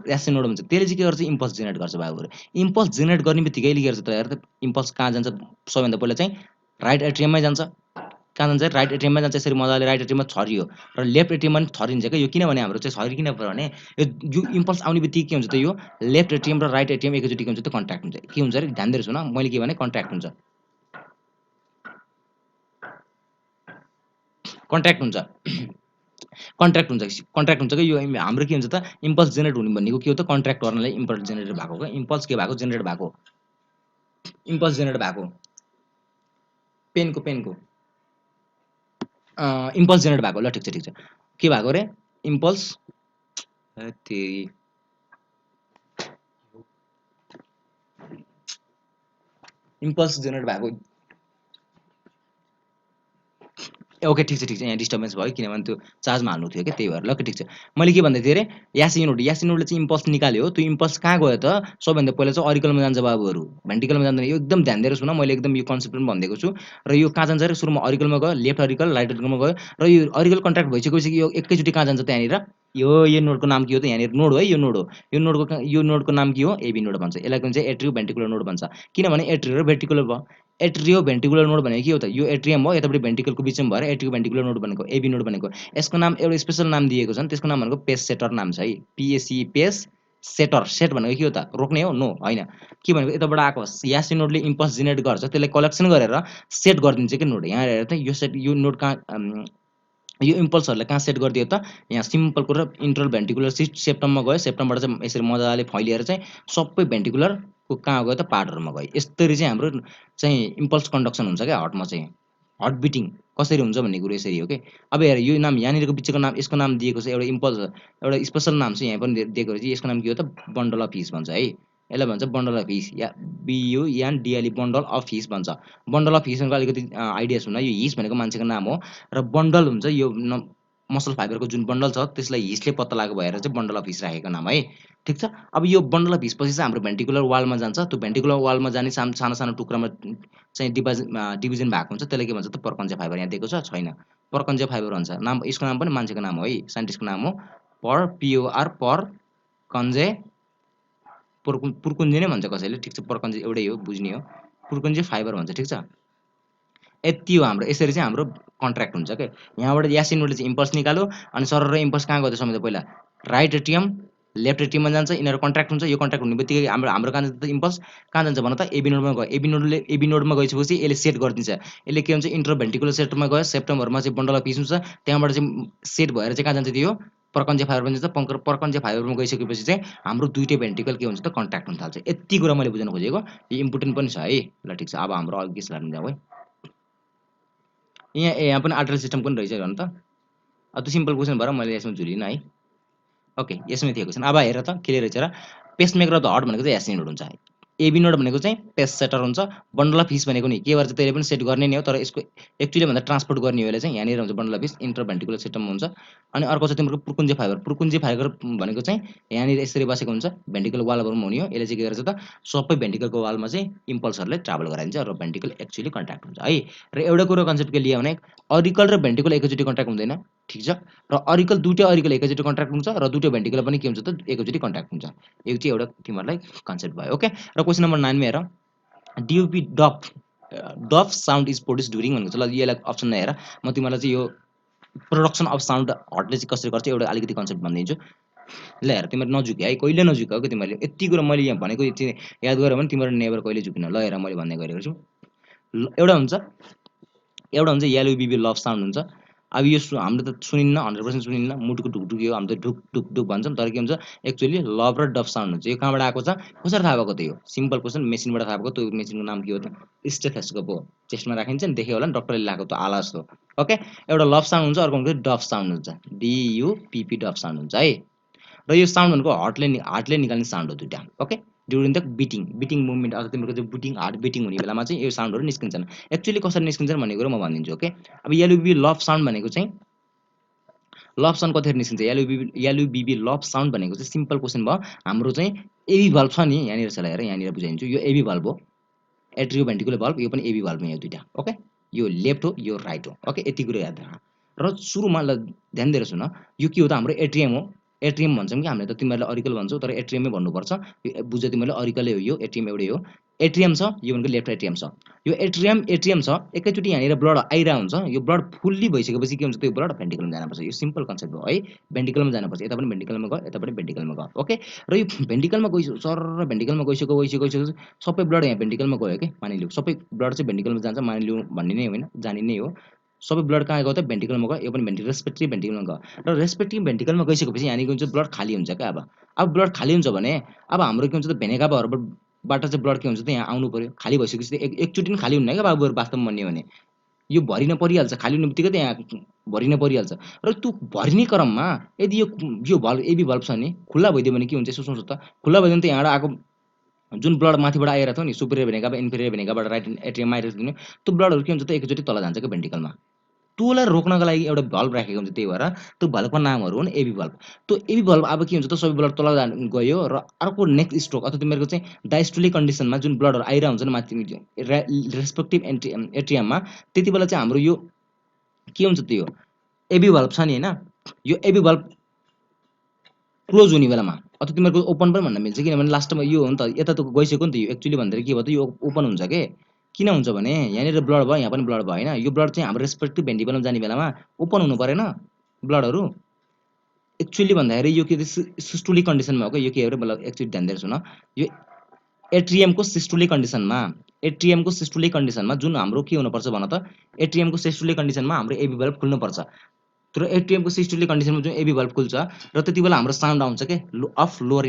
यासिन नोड हुन्छ। त्यसले चाहिँ के गर्छ, इम्पल्स जेनेरेट गर्छ बाबुहरू। इम्पल्स जेनेरेट गर्ने बित्तिकै के गर्छ त, हेर त, इम्पल्स कहाँ जान्छ सबैभन्दा पहिला चाहिँ राइट एट्रियममै जान्छ कहाँ जान्छ राइट एट्रियममा जान्छ, यसरी मजाले राइट एट्रियममा छरियो र लेफ्ट एट्रियममा पनि छरिन्छ क्या यो। किनभने हाम्रो चाहिँ छरि किन पर्यो भने यो इम्पल्स आउने बित्तिकै के हुन्छ त यो लेफ्ट एट्रियम र राइट एट्रियम एकैचोटि के हुन्छ त कन्ट्याक्ट हुन्छ। के हुन्छ अरे ध्यान दिएर सुन, मैले के भने कन्ट्याक्ट हुन्छ, कन्ट्याक्ट हुन्छ कन्ट्र्याक्ट हुन्छ कन्ट्र्याक्ट हुन्छ कि यो हाम्रो के हुन्छ त इम्पल्स जेनेरेट हुने भनेको के हो त कन्ट्र्याक्ट गर्नलाई इम्पल्स जेनेरेट भएको क्या। इम्पल्स के भएको जेनेरेट भएको, इम्पल्स जेनेरेट भएको पेनको इम्पल्स जेनेरेट भएको। ल ठिक छ के भएको रे इम्पल्स इम्पल्स जेनेरेट भएको। ओके ठिक छ यहाँ डिस्टर्बेन्स भयो किनभने त्यो चार्जमा हाल्नु थियो क्या त्यही भएर। ल ठिक छ मैले के भन्दै थिएँ अरे यासिन नोडले चाहिँ इम्पल्स निकाल्यो, त्यो इम्पल्स कहाँ गयो त सबभन्दा पहिला चाहिँ अरिकलमा जान्छ बाबुहरू, भेन्टिकलमा जाँदैन। यो एकदम ध्यान दिएर सुन, मैले एकदम यो कन्सेप्ट पनि भनिदिएको छु। र यो कहाँ जान्छ अरे सुरुमा अरिकलमा गयो, लेफ्ट अरिकल राइट अरिकलमा गयो र यो अरिकल कन्ट्याक्ट भइसकेपछि यो एकैचोटि कहाँ जान्छ त्यहाँनिर यो नोडको नाम के हो त यहाँनिर नोड हो है, यो नोड हो। यो नोडको नाम के हो एबी नोड भन्छ, यसलाई भन्छ एट्रियो भेन्टिकुलर नोड भन्छ। किनभने एट्रियो र भेन्टिकुलर भयो, एट्रियो भेन्टिकुलर नोड भनेको के हो त यो एट्रियम हो, यतापट्टि भेन्टिकलको बिचमा भएर एट्रियो भेन्टिकुलर नोड भनेको एबी नोड भनेको। यसको नाम एउटा स्पेशल नाम दिएको छ, त्यसको नाम भनेको पेस सेटर नाम छ है, पिएसी पेस सेटर। सेट भनेको के हो त रोक्ने हो, नो होइन। के भनेको यताबाट आएको यासी नोडले इम्पल्स जेनेरेट गर्छ, त्यसलाई कलेक्सन गरेर सेट गरिदिन्छ कि नोड। यहाँ हेरेर त यो सेट यो नोड कहाँ यो इम्पल्सहरूलाई कहाँ सेट गरिदियो त यहाँ सिम्पल कुरा इन्टरल भेन्टिकुलर सेप्टममा गयो, सेप्टमबाट चाहिँ यसरी मजाले फैलिएर चाहिँ सबै भेन्टिकुलरको कहाँ गयो त पार्टहरूमा गयो। यसरी चाहिँ हाम्रो चाहिँ इम्पल्स कन्डक्सन हुन्छ क्या हार्टमा चाहिँ, हार्ट बिटिङ कसरी हुन्छ भन्ने कुरो यसरी हो कि। अब हेर यो नाम यहाँनिरको बिचको नाम यसको नाम दिएको छ एउटा इम्पल्स, एउटा स्पेसल नाम चाहिँ यहाँ पनि दिएको रहेछ, यसको नाम के हो त बन्डल अफ हिस भन्छ है, यसलाई भन्छ बन्डल अफ हिस या बियुएनडिएलई बन्डल अफ हिस भन्छ। बन्डल अफ हिसको अलिकति आइडिया सुन, यो हिस भनेको मान्छेको नाम हो र बन्डल हुन्छ यो मसल फाइबरको जुन बन्डल छ त्यसलाई हिसले पत्ता लागेको भएर चाहिँ बन्डल अफ हिस राखेको नाम है। ठिक छ अब यो बन्डल अफ हिस पछि चाहिँ हाम्रो भेन्टिकुलर वालमा जान्छ, त्यो भेन्टिकुलर वालमा जाने सानो सानो टुक्रामा चाहिँ डिभिजन भएको हुन्छ, त्यसलाई के भन्छ त पर्कन्जे फाइबर। यहाँ दिएको छ छैन, पर्कन्जे फाइबर भन्छ नाम, यसको नाम पनि मान्छेको नाम हो है, साइन्टिस्टको नाम हो पिओआर पर कन्जे पुर्कुन्जे नै भन्छ कसैले, ठिक छ पर्कन्जे एउटै हो बुझ्ने हो, पुर्कुन्जे फाइबर भन्छ। ठिक छ यति हो हाम्रो, यसरी चाहिँ हाम्रो कन्ट्र्याक्ट हुन्छ क्या। यहाँबाट यासिन नोडले चाहिँ इम्पल्स निकाल्यो अनि सर इम्पल्स कहाँ गयो समय पहिला राइट एट्रियम लेफ्ट एट्रियममा जान्छ, यिनीहरू कन्ट्र्याक्ट हुन्छ। यो कन्ट्र्याक्ट हुने बित्तिकै हाम्रो कहाँ जान्छ त इम्पल्स कहाँ जान्छ भन त एबी नोडमा गयो, एबी नोडमा गइसकेपछि यसले सेट गरिदिन्छ, यसले के हुन्छ इन्टरभेन्टिकुलर सेप्टममा गयो, सेप्टमहरूमा चाहिँ बन्डल अफ हिस हुन्छ, त्यहाँबाट चाहिँ सेट भएर चाहिँ कहाँ जान्छ त्यो पर्कन्जे फाइबर पनि जान्छ। पर्कन्जे फाइबरमा गइसकेपछि चाहिँ हाम्रो दुइटै भेन्टिकल के हुन्छ त कन्ट्र्याक्ट हुन थाल्छ। यति कुरा मैले बुझ्न खोजेको, यो इम्पोर्टेन्ट पनि छ है। ल ठिक छ अब हाम्रो अघि के स्लाइडमा जाउँ है, यहाँ पनि आर्टरियल सिस्टम पनि रहेछ भन त। अब त्यो सिम्पल क्वेसन भएर मैले यसमा झुलिनँ है। ओके यसमै थियो क्वेसन। अब हेर त के रहेछ र पेसमेकर अफ द हार्ट भनेको चाहिँ एससी नोड हुन्छ, एबी नोड भनेको चाहिँ पेस सेटर हुन्छ, बन्डल अफ हिस भनेको नि के भन्छ त्यसले पनि सेट गर्ने नै हो, तर यसको एक्चुअली भन्दा ट्रान्सपोर्ट गर्ने हो यसले चाहिँ यहाँनिर हुन्छ बन्डल अफ हिस इन्टरभेन्टिकुलर सिस्टममा हुन्छ। अनि अर्को छ तिम्रो पुर्कुन्जे फाइबर, पुर्कुन्जे फाइबर भनेको चाहिँ यहाँनिर यसरी बसेको हुन्छ, भेन्टिकल वालहरूमा हुने हो, यसले चाहिँ के गर्छ त सबै भेन्टिकलको वालमा चाहिँ इम्पल्सहरूले ट्राभल गराइदिन्छ र भेन्टिकल एक्चुअली कन्ट्याक्ट हुन्छ है। र एउटा कुरो कन्सेप्ट के लियो भने अरिकल र भेन्टिकल एकैचोटि कन्ट्याक्ट हुँदैन, ठिक छ, र अरिकल दुइटै अरिकल एकैचोटि कन्ट्याक्ट हुन्छ र दुइटै भेन्टिकल पनि के हुन्छ त एकैचोटि कन्ट्याक्ट हुन्छ। यो चाहिँ एउटा तिमीहरूलाई कन्सेप्ट भयो। ओके र क्वेसन नम्बर 9 मा हेर डियुपी डफ साउन्ड इज प्रोड्युस ड्युरिङ भनेको छ। ल यसलाई अप्सनमा हेर, म तिमीलाई चाहिँ यो प्रोडक्सन अफ साउन्ड हर्टले चाहिँ कसरी गर्छ एउटा अलिकति कन्सेप्ट भनिदिन्छु। ल हेर तिमीहरू नझुक्यो है, कहिले नझुक्यो कि तिमीहरूले यति कुरा मैले यहाँ भनेको याद गऱ्यो भने तिमीहरू नेभर कहिले झुकिन। ल हेर मैले भन्ने गरेको छु, एउटा हुन्छ येलो बिबी लभ साउन्ड हुन्छ। अब यो हाम्रो त सुनिन्न 100% सुनिन्न, मुटुको ढुकढुकी हो, हाम्रो त ढुक ढुक ढुक भन्छौँ, तर के हुन्छ एक्चुअली लभ र डफ साउन्ड हुन्छ। यो कहाँबाट आएको छ कसरी थाहा भएको त यो सिम्पल क्वेसन, मेसिनबाट थाहा भएको। त्यो मेसिनको नाम के हो त स्टेथोस्कोप हो, चेस्टमा राखिन्छ नि देख्यो होला नि डक्टरले लगाएको त आला जस्तो। ओके एउटा लभ साउन्ड हुन्छ, अर्को हुन्छ डफ साउन्ड हुन्छ, डियुपिपी डफ साउन्ड हुन्छ है। र यो साउन्ड भनेको हार्टले निकाल्ने साउन्ड हो दुइटा। Okay during the beating movement अथवा तिम्रो चाहिँ हार्ट बिटिङ हुने बेलामा चाहिँ यो साउन्डहरू निस्किन्छन्। एक्चुअली कसरी निस्किन्छन् भन्ने कुरो म भनिदिन्छु। ओके अब येलो बिबी लभ साउन्ड भनेको चाहिँ लभ साउन्ड कतिखेर निस्किन्छ, येलो बिबी लभ साउन्ड भनेको चाहिँ सिम्पल क्वेसन भयो हाम्रो चाहिँ एबी भल्भ छ नि यहाँनिर छ, हेर यहाँनिर बुझाइदिन्छु, यो एबी भल्भ हो, एट्रियो भेन्टिकुलर भल्भ, यो पनि एबी भल्भ हो, यो दुइटा। ओके यो लेफ्ट हो यो राइट हो। ओके यति कुरो याद राख। र सुरुमा ल ध्यान दिएर सुन, यो के हो त हाम्रो एट्रियम हो, एट्रियम भन्छौँ कि हामीले त तिमीहरूले अरिकल भन्छौ तर एट्रियमै भन्नुपर्छ, यो बुझ्यो तिमीहरूले अरिकलै हो, यो एट्रियम एउटै हो। एट्रियम छ, यो भनेको लेफ्ट एट्रियम छ। यो एट्रियम छ, एकैचोटि यहाँनिर ब्लड आइरहेको हुन्छ, यो ब्लड फुल्ली भइसकेपछि के हुन्छ, त्यो ब्लड भेन्ट्रिकलमा जानुपर्छ। यो सिम्पल कन्सेप्ट हो है, भेन्ट्रिकलमा जानुपर्छ। यता पनि भेन्ट्रिकलमा गयो, यता पनि भेन्ट्रिकलमा गयो, ओके। र यो भेन्ट्रिकलमा सर भेन्ट्रिकलमा गइसक्यो सबै ब्लड यहाँ भेन्ट्रिकलमा गयो के, मानिलिउँ सबै ब्लड चाहिँ भेन्ट्रिकलमा जान्छ मानिलिउँ भन्ने नै होइन, जाने नै हो। सबै ब्लड कहाँ गयो त, भेन्ट्रिकलमा गयो, यो पनि रेस्पेक्टिभ भेन्ट्रिकलमा गयो। र रेस्पेक्टिभ भेन्ट्रिकलमा गइसकेपछि यहाँनिर के हुन्छ, ब्लड खाली हुन्छ क्या। अब ब्लड खाली हुन्छ भने अब हाम्रो के हुन्छ त, भेनेगाबाहरूबाट चाहिँ ब्लड के हुन्छ त, यहाँ आउनु पर्यो। खाली भइसकेपछि एकचोटि पनि खाली हुन्न क्या बाबुहरू, वास्तवमा भन्ने हो भने यो भरिन परिहाल्छ, खाली हुने बित्तिकै त यहाँ भरिन परिहाल्छ। र त्यो भरिने क्रममा यदि यो भल्भ एबी भल्भ छ भने खुल्ला भइदियो भने के हुन्छ, यसो सोच्नु त, खुल्ला भइदियो भने त यहाँबाट आएको जुन ब्लड माथिबाट आइरहेको थियो नि, सुपेरियर भेनेगा इन्फेरियर भेनेगाबाट राइट एट्रियममा आइरहेको थियो, त्यो ब्लडहरू के हुन्छ त, एकैचोटि तल जान्छ क्या भेन्ट्रिकलमा। त्योलाई रोक्नका लागि एउटा भल्भ राखेको हुन्छ, त्यही भएर त्यो भल्भको नामहरू हुन् एबी भल्भ। त्यो एबी भल्भ अब के हुन्छ त, सबै ब्लड तल गयो र अर्को नेक्स्ट स्ट्रोक अथवा तिमीहरूको चाहिँ डायस्टोलिक कन्डिसनमा जुन ब्लडहरू आइरहेको हुन्छ नि माथि रेस्पेक्टिभ एट्रियममा, त्यति बेला चाहिँ हाम्रो यो के हुन्छ, त्यो एबी भल्भ छ नि होइन, यो एबी भल्भ क्लोज हुने बेलामा अथवा तिमीहरूको ओपन पनि भन्न मिल्छ, किनभने लास्टमा यो हो नि त, यता त गइसक्यो नि त, यो एक्चुअली भन्दाखेरि के भयो त, यो ओपन हुन्छ के। किन हुन्छ भने यहाँनिर ब्लड भयो, यहाँ पनि ब्लड भयो होइन, यो ब्लड चाहिँ हाम्रो रेस्पेक्टिभ भेन्ट्रिकलमा जाने बेलामा ओपन हुनु परेन ब्लडहरू। एक्चुअली भन्दाखेरि यो के सिस्टोलिक कन्डिसनमा हो क्या, यो के हो मतलब एकचोटि ध्यान दिएर सुन, यो एट्रियमको सिस्टोलिक कन्डिसनमा, एट्रियमको सिस्टोलिक कन्डिसनमा जुन हाम्रो के हुनुपर्छ भन त, एट्रियमको सिस्टोलिक कन्डिसनमा हाम्रो एबी भल्भ खुल्नुपर्छ। तर एट्रियमको सिस्टोलिक कन्डिसनमा जुन एबी भल्भ खुल्छ र त्यति बेला हाम्रो साउन्ड आउँछ के, अफ लोअर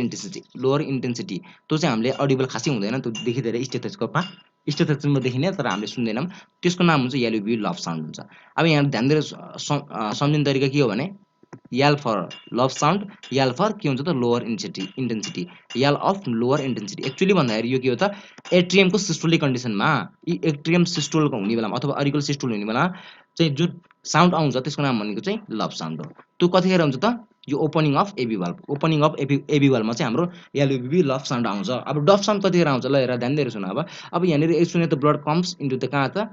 इन्टेन्सिटी, त्यो चाहिँ हामीले अडिबल खासै हुँदैन, त्यो देखिँदैन स्टेथोस्कोपमा देखिने, तर हामीले सुन्दैनौँ, त्यसको नाम हुन्छ एलयुबी लभ साउन्ड हुन्छ। अब यहाँ ध्यान दिएर सम्झिने तरिका के हो भने, L for love sound, L for के हुन्छ त, lower intensity, L of lower intensity. Actually भन्दाखेरि यो के हो त, एट्रियमको सिस्टोलिक कन्डिसनमा, एट्रियम सिस्टोल हुने बेलामा अथवा अरिकल सिस्टोल हुने बेला चाहिँ जुन साउन्ड आउँछ त्यसको नाम भनेको चाहिँ लभ साउन्ड हो। त्यो कतिखेर हुन्छ त, यो opening of AB valve, opening of AB भल्भमा चाहिँ हाम्रो एलयुबी लभ साउन्ड आउँछ। अब डफ साउन्ड कतिखेर आउँछ ल, हेर ध्यान दिएर सुन। अब यहाँनिर एकचोटि त ब्लड कम्स इन्टु त कहाँ त,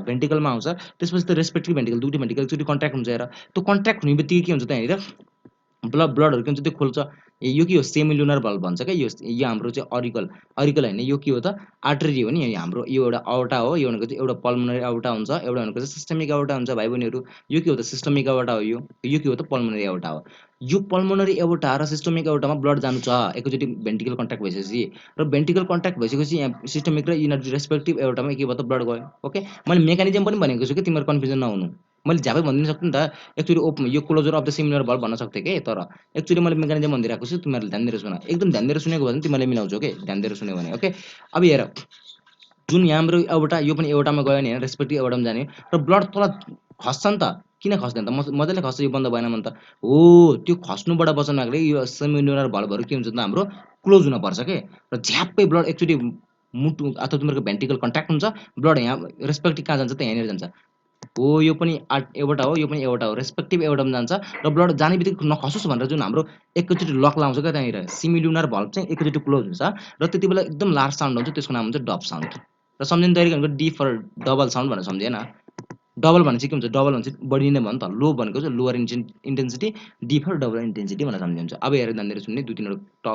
भेन्ट्रिकलमा आउँछ, त्यसपछि त रेस्पेक्टिभ भेन्ट्रिकल दुईवटा भेन्ट्रिकल एकचोटि कन्ट्याक्ट हुन्छ। हेर त्यो कन्ट्याक्ट हुने बित्तिकै के हुन्छ त, यहाँनिर ब्लडहरू के हुन्छ त्यो खोल्छ। यो के हो, सेमिलुनर भल्भ भन्छ क्या। यो हाम्रो चाहिँ अरिकल होइन, यो के हो त, आर्टरी हो नि हाम्रो, यो एउटा अवटा हो। यो भनेको चाहिँ एउटा पल्मोनरी अवटा हुन्छ, एउटा भनेको चाहिँ सिस्टमिक अवटा हुन्छ भाइ बहिनीहरू। यो के हो त, सिस्टमिक अवटा हो। यो के हो त, पल्मोनरी अवटा हो। यो पल्मोनरी अवटा र सिस्टमिक अवटामा ब्लड जानु छ एकैचोटि भेन्ट्रिकल कन्ट्याक्ट भइसकेपछि, र भेन्ट्रिकल कन्ट्याक्ट भइसकेपछि यहाँ सिस्टमिक र यिनीहरू रेस्पेक्टिभ अवटामा के भयो त, ब्लड गयो। ओके, मैले मेकानिजम पनि भनेको छु कि तिमीहरू कन्फ्युजन नहुनु, मैले झ्यापै भनिदिन सक्छु नि त। एक्चुअली यो closure of the similar valve भन्न सक्थेँ कि, तर एक्चुअली मैले मेकानिजम भनिदिरहेको छु, तिमीहरूले ध्यान दिएर सुन, एकदम ध्यान दिएर सुनेको भयो भने तिमीहरूले मिलाउँछौ के, ध्यान दिएर सुन्यो भने। ओके, अब हेर जुन हाम्रो एउटा यो पनि एउटामा गयो नि, रेस्पेक्टिभ एउटामा जाने र ब्लड तल खस्छ नि त, किन खस्दैन त, मजाले खस्छ, यो बन्द भएन भने त हो। त्यो खस्नुबाट बचाउनको लागि यो सेमिलुनर भल्भहरू के हुन्छ त, हाम्रो क्लोज हुनुपर्छ के, र झ्याप्पै ब्लड एकचोटि मुटु अथवा तिमीहरूको भेन्ट्रिकल कन्ट्याक्ट हुन्छ, ब्लड यहाँ रेस्पेक्टिभ कहाँ जान्छ त, यहाँनिर जान्छ हो। यो पनि एउटा हो, यो पनि एउटा हो, रेस्पेक्टिभ एउटामा जान्छ र ब्लड जाने बित्तिकै नखसोस् भनेर जुन हाम्रो एकैचोटि लक लाउँछ क्या त्यहाँनिर, सिमिलुनर भल्भ चाहिँ एकैचोटि क्लोज हुन्छ र त्यति बेला एकदम लार्ज साउन्ड हुन्छ, त्यसको नाम हुन्छ डफ साउन्ड। र सम्झिने तरिका भनेको डी फर डबल साउन्ड भनेर सम्झेन। डबल भने चाहिँ के हुन्छ, डबल भने चाहिँ बढी नै भयो नि त, लो भनेको चाहिँ lower intensity, D for double intensity भनेर सम्झिन्छ। अब हेरेर ध्यान दिएर सुन्ने, दुई तिनवटा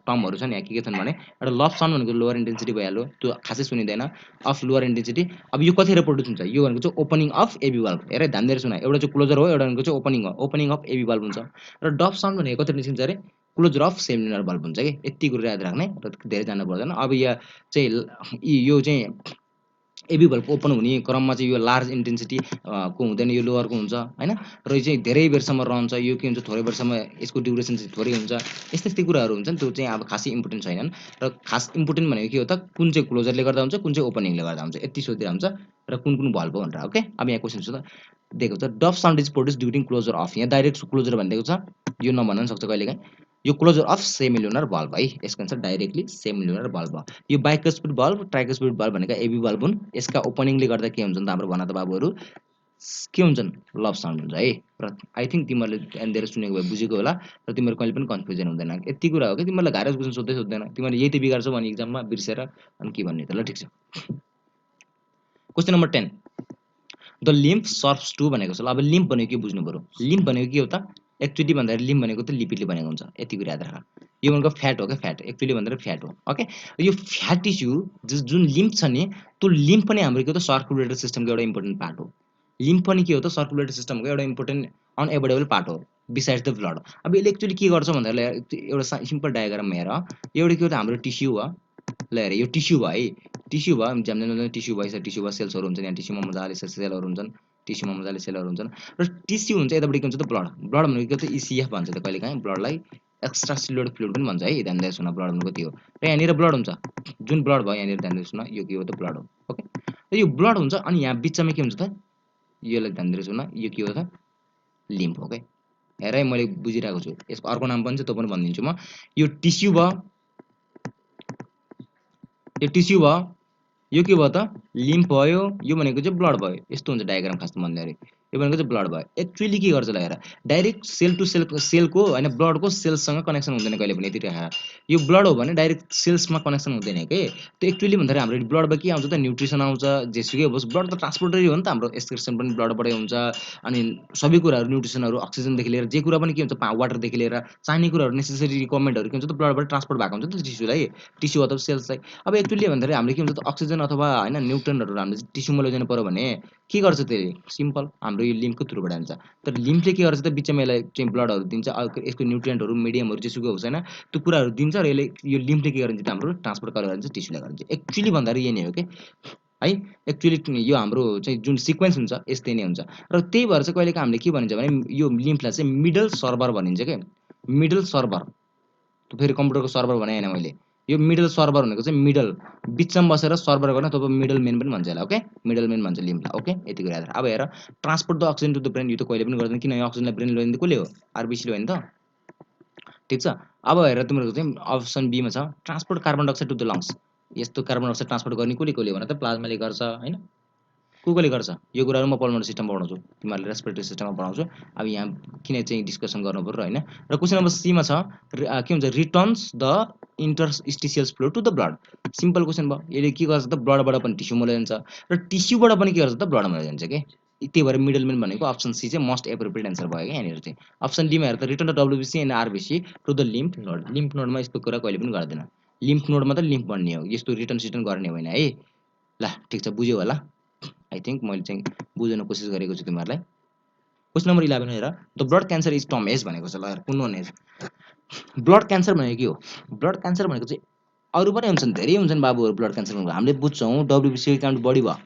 टर्महरू छन् यहाँ, के छन् भने, एउटा लभ साउन्ड भनेको लोअर इन्टेन्सिटी भइहाल्यो, त्यो खासै सुनिँदैन, अफ लोअर इन्टेन्सिटी। अब यो कतिखेर प्रड्युस हुन्छ, यो भनेको चाहिँ ओपनिङ अफ एबी भल्भ। हेर ध्यान दिएर सुन, एउटा चाहिँ क्लोजर हो, एउटा भनेको चाहिँ ओपनिङ हो, ओपनिङ अफ एबी भल्भ हुन्छ। र डफ साउन्ड भनेको कतिखेर निस्किन्छ अरे, क्लोजर अफ सेमिलुनर भल्भ हुन्छ कि। यति कुरो याद राख्ने, र धेरै जानु पर्दैन। अब यहाँ चाहिँ यो चाहिँ एबी भल्भ ओपन हुने क्रममा चाहिँ यो लार्ज इन्टेन्सिटी को हुँदैन, यो लोवरको हुन्छ होइन, र यो चाहिँ धेरै बेरसम्म रहन्छ। यो के हुन्छ, थोरै बेरसम्म यसको ड्युरेसन चाहिँ थोरै हुन्छ। यस्तै कुराहरू हुन्छ नि, त्यो चाहिँ अब खासै इम्पोर्टेन्ट छैनन्। र खास इम्पोर्टेन्ट भनेको के हो त, कुन चाहिँ क्लोजरले गर्दा हुन्छ, कुन चाहिँ ओपनिङले गर्दा हुन्छ, यति सोधिरहेको हुन्छ, र कुन भल्भ हो भनेर। ओके, अब यहाँ क्वेसन छ त दिएको छ, dub sound is produce during closure of, यहाँ डाइरेक्ट क्लोजर भनिदिएको छ, यो नभन्न पनि सक्छ कहिलेकाहीँ। यो क्लोजर अफ सेमिलुनर भल्भ है, यसको आन्सर डाइरेक्टली सेमिलुनर भल्भ हो। यो बाइकस्पिड भल्भ, ट्राइकस्पिड भल्भ भनेको एबी भल्भ हुन्, यसका ओपनिङले गर्दा के हुन्छ त हाम्रो भन त बाबुहरू, के हुन्छन्, लभ साउन्ड हुन्छ है। र आई थिङ्क तिमीहरूले ध्यान दिएर सुनेको भए बुझेको होला, र तिमीहरू कहिले पनि कन्फ्युजन हुँदैन। यति कुरा हो कि तिमीहरूलाई गाह्रो क्वेसन सोध्दैन, तिमीहरूले यही त बिगार्छौ भने इक्जाममा बिर्सेर, अनि के भन्ने त। ल ठिक छ, question number 10, the lymph serves to भनेको छ। ल अब लिम्फ भनेको के बुझ्नु पऱ्यो, लिम्फ भनेको के हो त, एक्चुअली भन्दाखेरि लिम्फ भनेको त लिपिडले बनेको हुन्छ, यति कुरा याद राख। यो भनेको फ्याट हो क्या, फ्याट एक्चुअली भन्दा फ्याट हो। ओके, यो फ्याट टिस्यु जुन लिम्फ छ नि, त्यो लिम्फ पनि हाम्रो के हो त सर्कुलेटरी सिस्टमको एउटा इम्पोर्टेन्ट पार्ट हो। लिम्फ पनि के हो त सर्कुलेटरी सिस्टमको एउटा इम्पोर्टेन्ट अनएभोइडेबल पार्ट हो बिसाइड्स द ब्लड। अब यसले एक्चुअली के गर्छ भन्दाखेरि एउटा सिम्पल डायग्राम हेर, एउटा के हो त हाम्रो टिस्यु हो, ल हेर यो टिस्यु भयो है, टिस्यु भयो झ्याम्झ्याम टिस्यु भइसक्यो, टिस्यु भयो सेल्सहरू हुन्छन्, यहाँ टिस्युमा मजाले सेलहरू हुन्छन्, टिस्युमा मजाले सेलहरू हुन्छन्, र टिस्यु हुन्छ यतापट्टि के हुन्छ त ब्लड। ब्लड भनेको के हो त इसिएफ भन्छ त कहिले काहीँ, ब्लडलाई एक्स्ट्रा सेलुलर फ्लुइड पनि भन्छ है, ध्यान दिएर सुन, ब्लड भनेको त्यो हो। र यहाँनिर ब्लड हुन्छ, जुन ब्लड भयो यहाँनिर ध्यान दिएर सुन, यो के हो त ब्लड हो। ओके, र यो ब्लड हुन्छ अनि यहाँ बिचमा के हुन्छ त, योलाई ध्यान दिएर सुन, यो के हो त लिम्फ हो क्या। हेर है मैले बुझिरहेको छु, यसको अर्को नाम पनि छ त्यो पनि भनिदिन्छु म। यो टिस्यु भयो, यो टिस्यु भयो, यो के भयो त लिम्फ भयो, यो भनेको चाहिँ ब्लड भयो। यस्तो हुन्छ डायग्राम खासमा भन्दाखेरि, यो भनेको चाहिँ ब्लड भयो। एक्चुअली के गर्छ ल हेर, डाइरेक्ट सेल टु सेलको होइन ब्लडको सेल्ससँग कनेक्सन हुँदैन कहिले पनि। यति राखेर यो ब्लड हो भने डाइरेक्ट सेल्समा कनेक्सन हुँदैन के। त्यो एक्चुअली भन्दाखेरि हाम्रो ब्लडमा के आउँछ त न्युट्रिसन आउँछ, जेसुकै होस् ब्लड त ट्रान्सपोर्टरै हो नि त, हाम्रो एक्सक्रिसन पनि ब्लडबाटै हुन्छ। अनि सबै कुराहरू न्युट्रिसनहरू अक्सिजनदेखि लिएर जे कुरा पनि के हुन्छ वाटरदेखि लिएर चाहिने कुराहरू नेसेसरी रिक्वायरमेन्टहरू के हुन्छ त ब्लडबाट ट्रान्सपोर्ट भएको हुन्छ नि त टिस्युलाई, टिस्यु अथवा सेल्सलाई। अब एक्चुअली भन्दाखेरि हामीले के हुन्छ त अक्सिजन अथवा होइन न्युट्रनहरू हामीले टिस्युमा लैजानु पऱ्यो भने के गर्छ त्यसले, सिम्पल हाम्रो यो लिम्फको थ्रुबाट जान्छ। तर लिम्फले के गर्छ त बिचमा यसलाई चाहिँ ब्लडहरू दिन्छ, यसको न्युट्रियन्टहरू मिडियमहरू जेसुकै होस् होइन, त्यो कुराहरू दिन्छ र यसले यो लिम्फले के गरिन्छ त हाम्रो ट्रान्सपोर्ट गरेर जान्छ टिस्युलाई गरिन्छ। एक्चुअली भन्दाखेरि यही नै हो कि है, एक्चुअली यो हाम्रो चाहिँ जुन सिक्वेन्स हुन्छ यस्तै नै हुन्छ। र त्यही भएर चाहिँ कहिलेकाहीँ हामीले के भनिन्छ भने यो लिम्फलाई चाहिँ मिडल सर्भर भनिन्छ क्या, मिडल सर्भर। फेरि कम्प्युटरको सर्भर भने होइन मैले, यो मिडल सर्भर भनेको चाहिँ मिडल बिचमा बसेर सर्भर गर्न तपाईँ मिडल मेन पनि भन्छ यसलाई। ओके, मिडल मेन भन्छ लिम्फलाई। ओके, यति कुरा याद। अब हेर transport the oxygen to the brain, यो त कहिले पनि गर्दैन किनभने अक्सिजनलाई ब्रेन लैदिने कसले हो, आरबिसीले हो नि त, ठिक छ। अब हेर तिमीहरूको चाहिँ अप्सन बीमा छ transport carbon dioxide to the lungs. यस्तो कार्बन डाइअक्साइड ट्रान्सपोर्ट गर्ने कसले भने त प्लाज्माले गर्छ होइन, कसले गर्छ यो कुराहरू म पल्मोनरी सिस्टममा पढाउँछु, तिमीहरूले रेस्पिरेटरी सिस्टममा पढाउँछु। अब यहाँ किन चाहिँ डिस्कसन गर्नु पऱ्यो होइन। र क्वेसन नम्बर सीमा छ के हुन्छ returns the interstitial fluid to the blood. Simple question भयो, यसले के गर्छ त ब्लडबाट पनि टिस्युमा लैजान्छ र टिस्युबाट पनि के गर्छ त ब्लडमा लैजान्छ कि। त्यही भएर मिडल मेन भनेको अप्सन सी चाहिँ मोस्ट एप्रोप्रिएट एन्सर भयो क्या यहाँनिर चाहिँ। अप्सन डीमा हेर्दा return the WBC and RBC to the lymph node. Lymph नोडमा यस्तो कुरा कहिले पनि गर्दैन, लिम्फ नोडमा त लिम्फ बन्ने हो, यस्तो रिटर्न सिटर्न गर्ने होइन है। ल ठिक छ, बुझ्यो होला आई थिङ्क, मैले चाहिँ बुझ्न कोसिस गरेको छु तिमीहरूलाई। क्वेसन नम्बर 11 हेर, the blood cancer is term as भनेको छ। ल कुन एज ब्लड क्यान्सर भनेको के हो, ब्लड क्यान्सर भनेको चाहिँ अरू पनि हुन्छन्, धेरै हुन्छन् बाबुहरू ब्लड क्यान्सर भनेको। हामीले बुझ्छौँ डब्ल्युबिसी काउन्ट बढी भयो,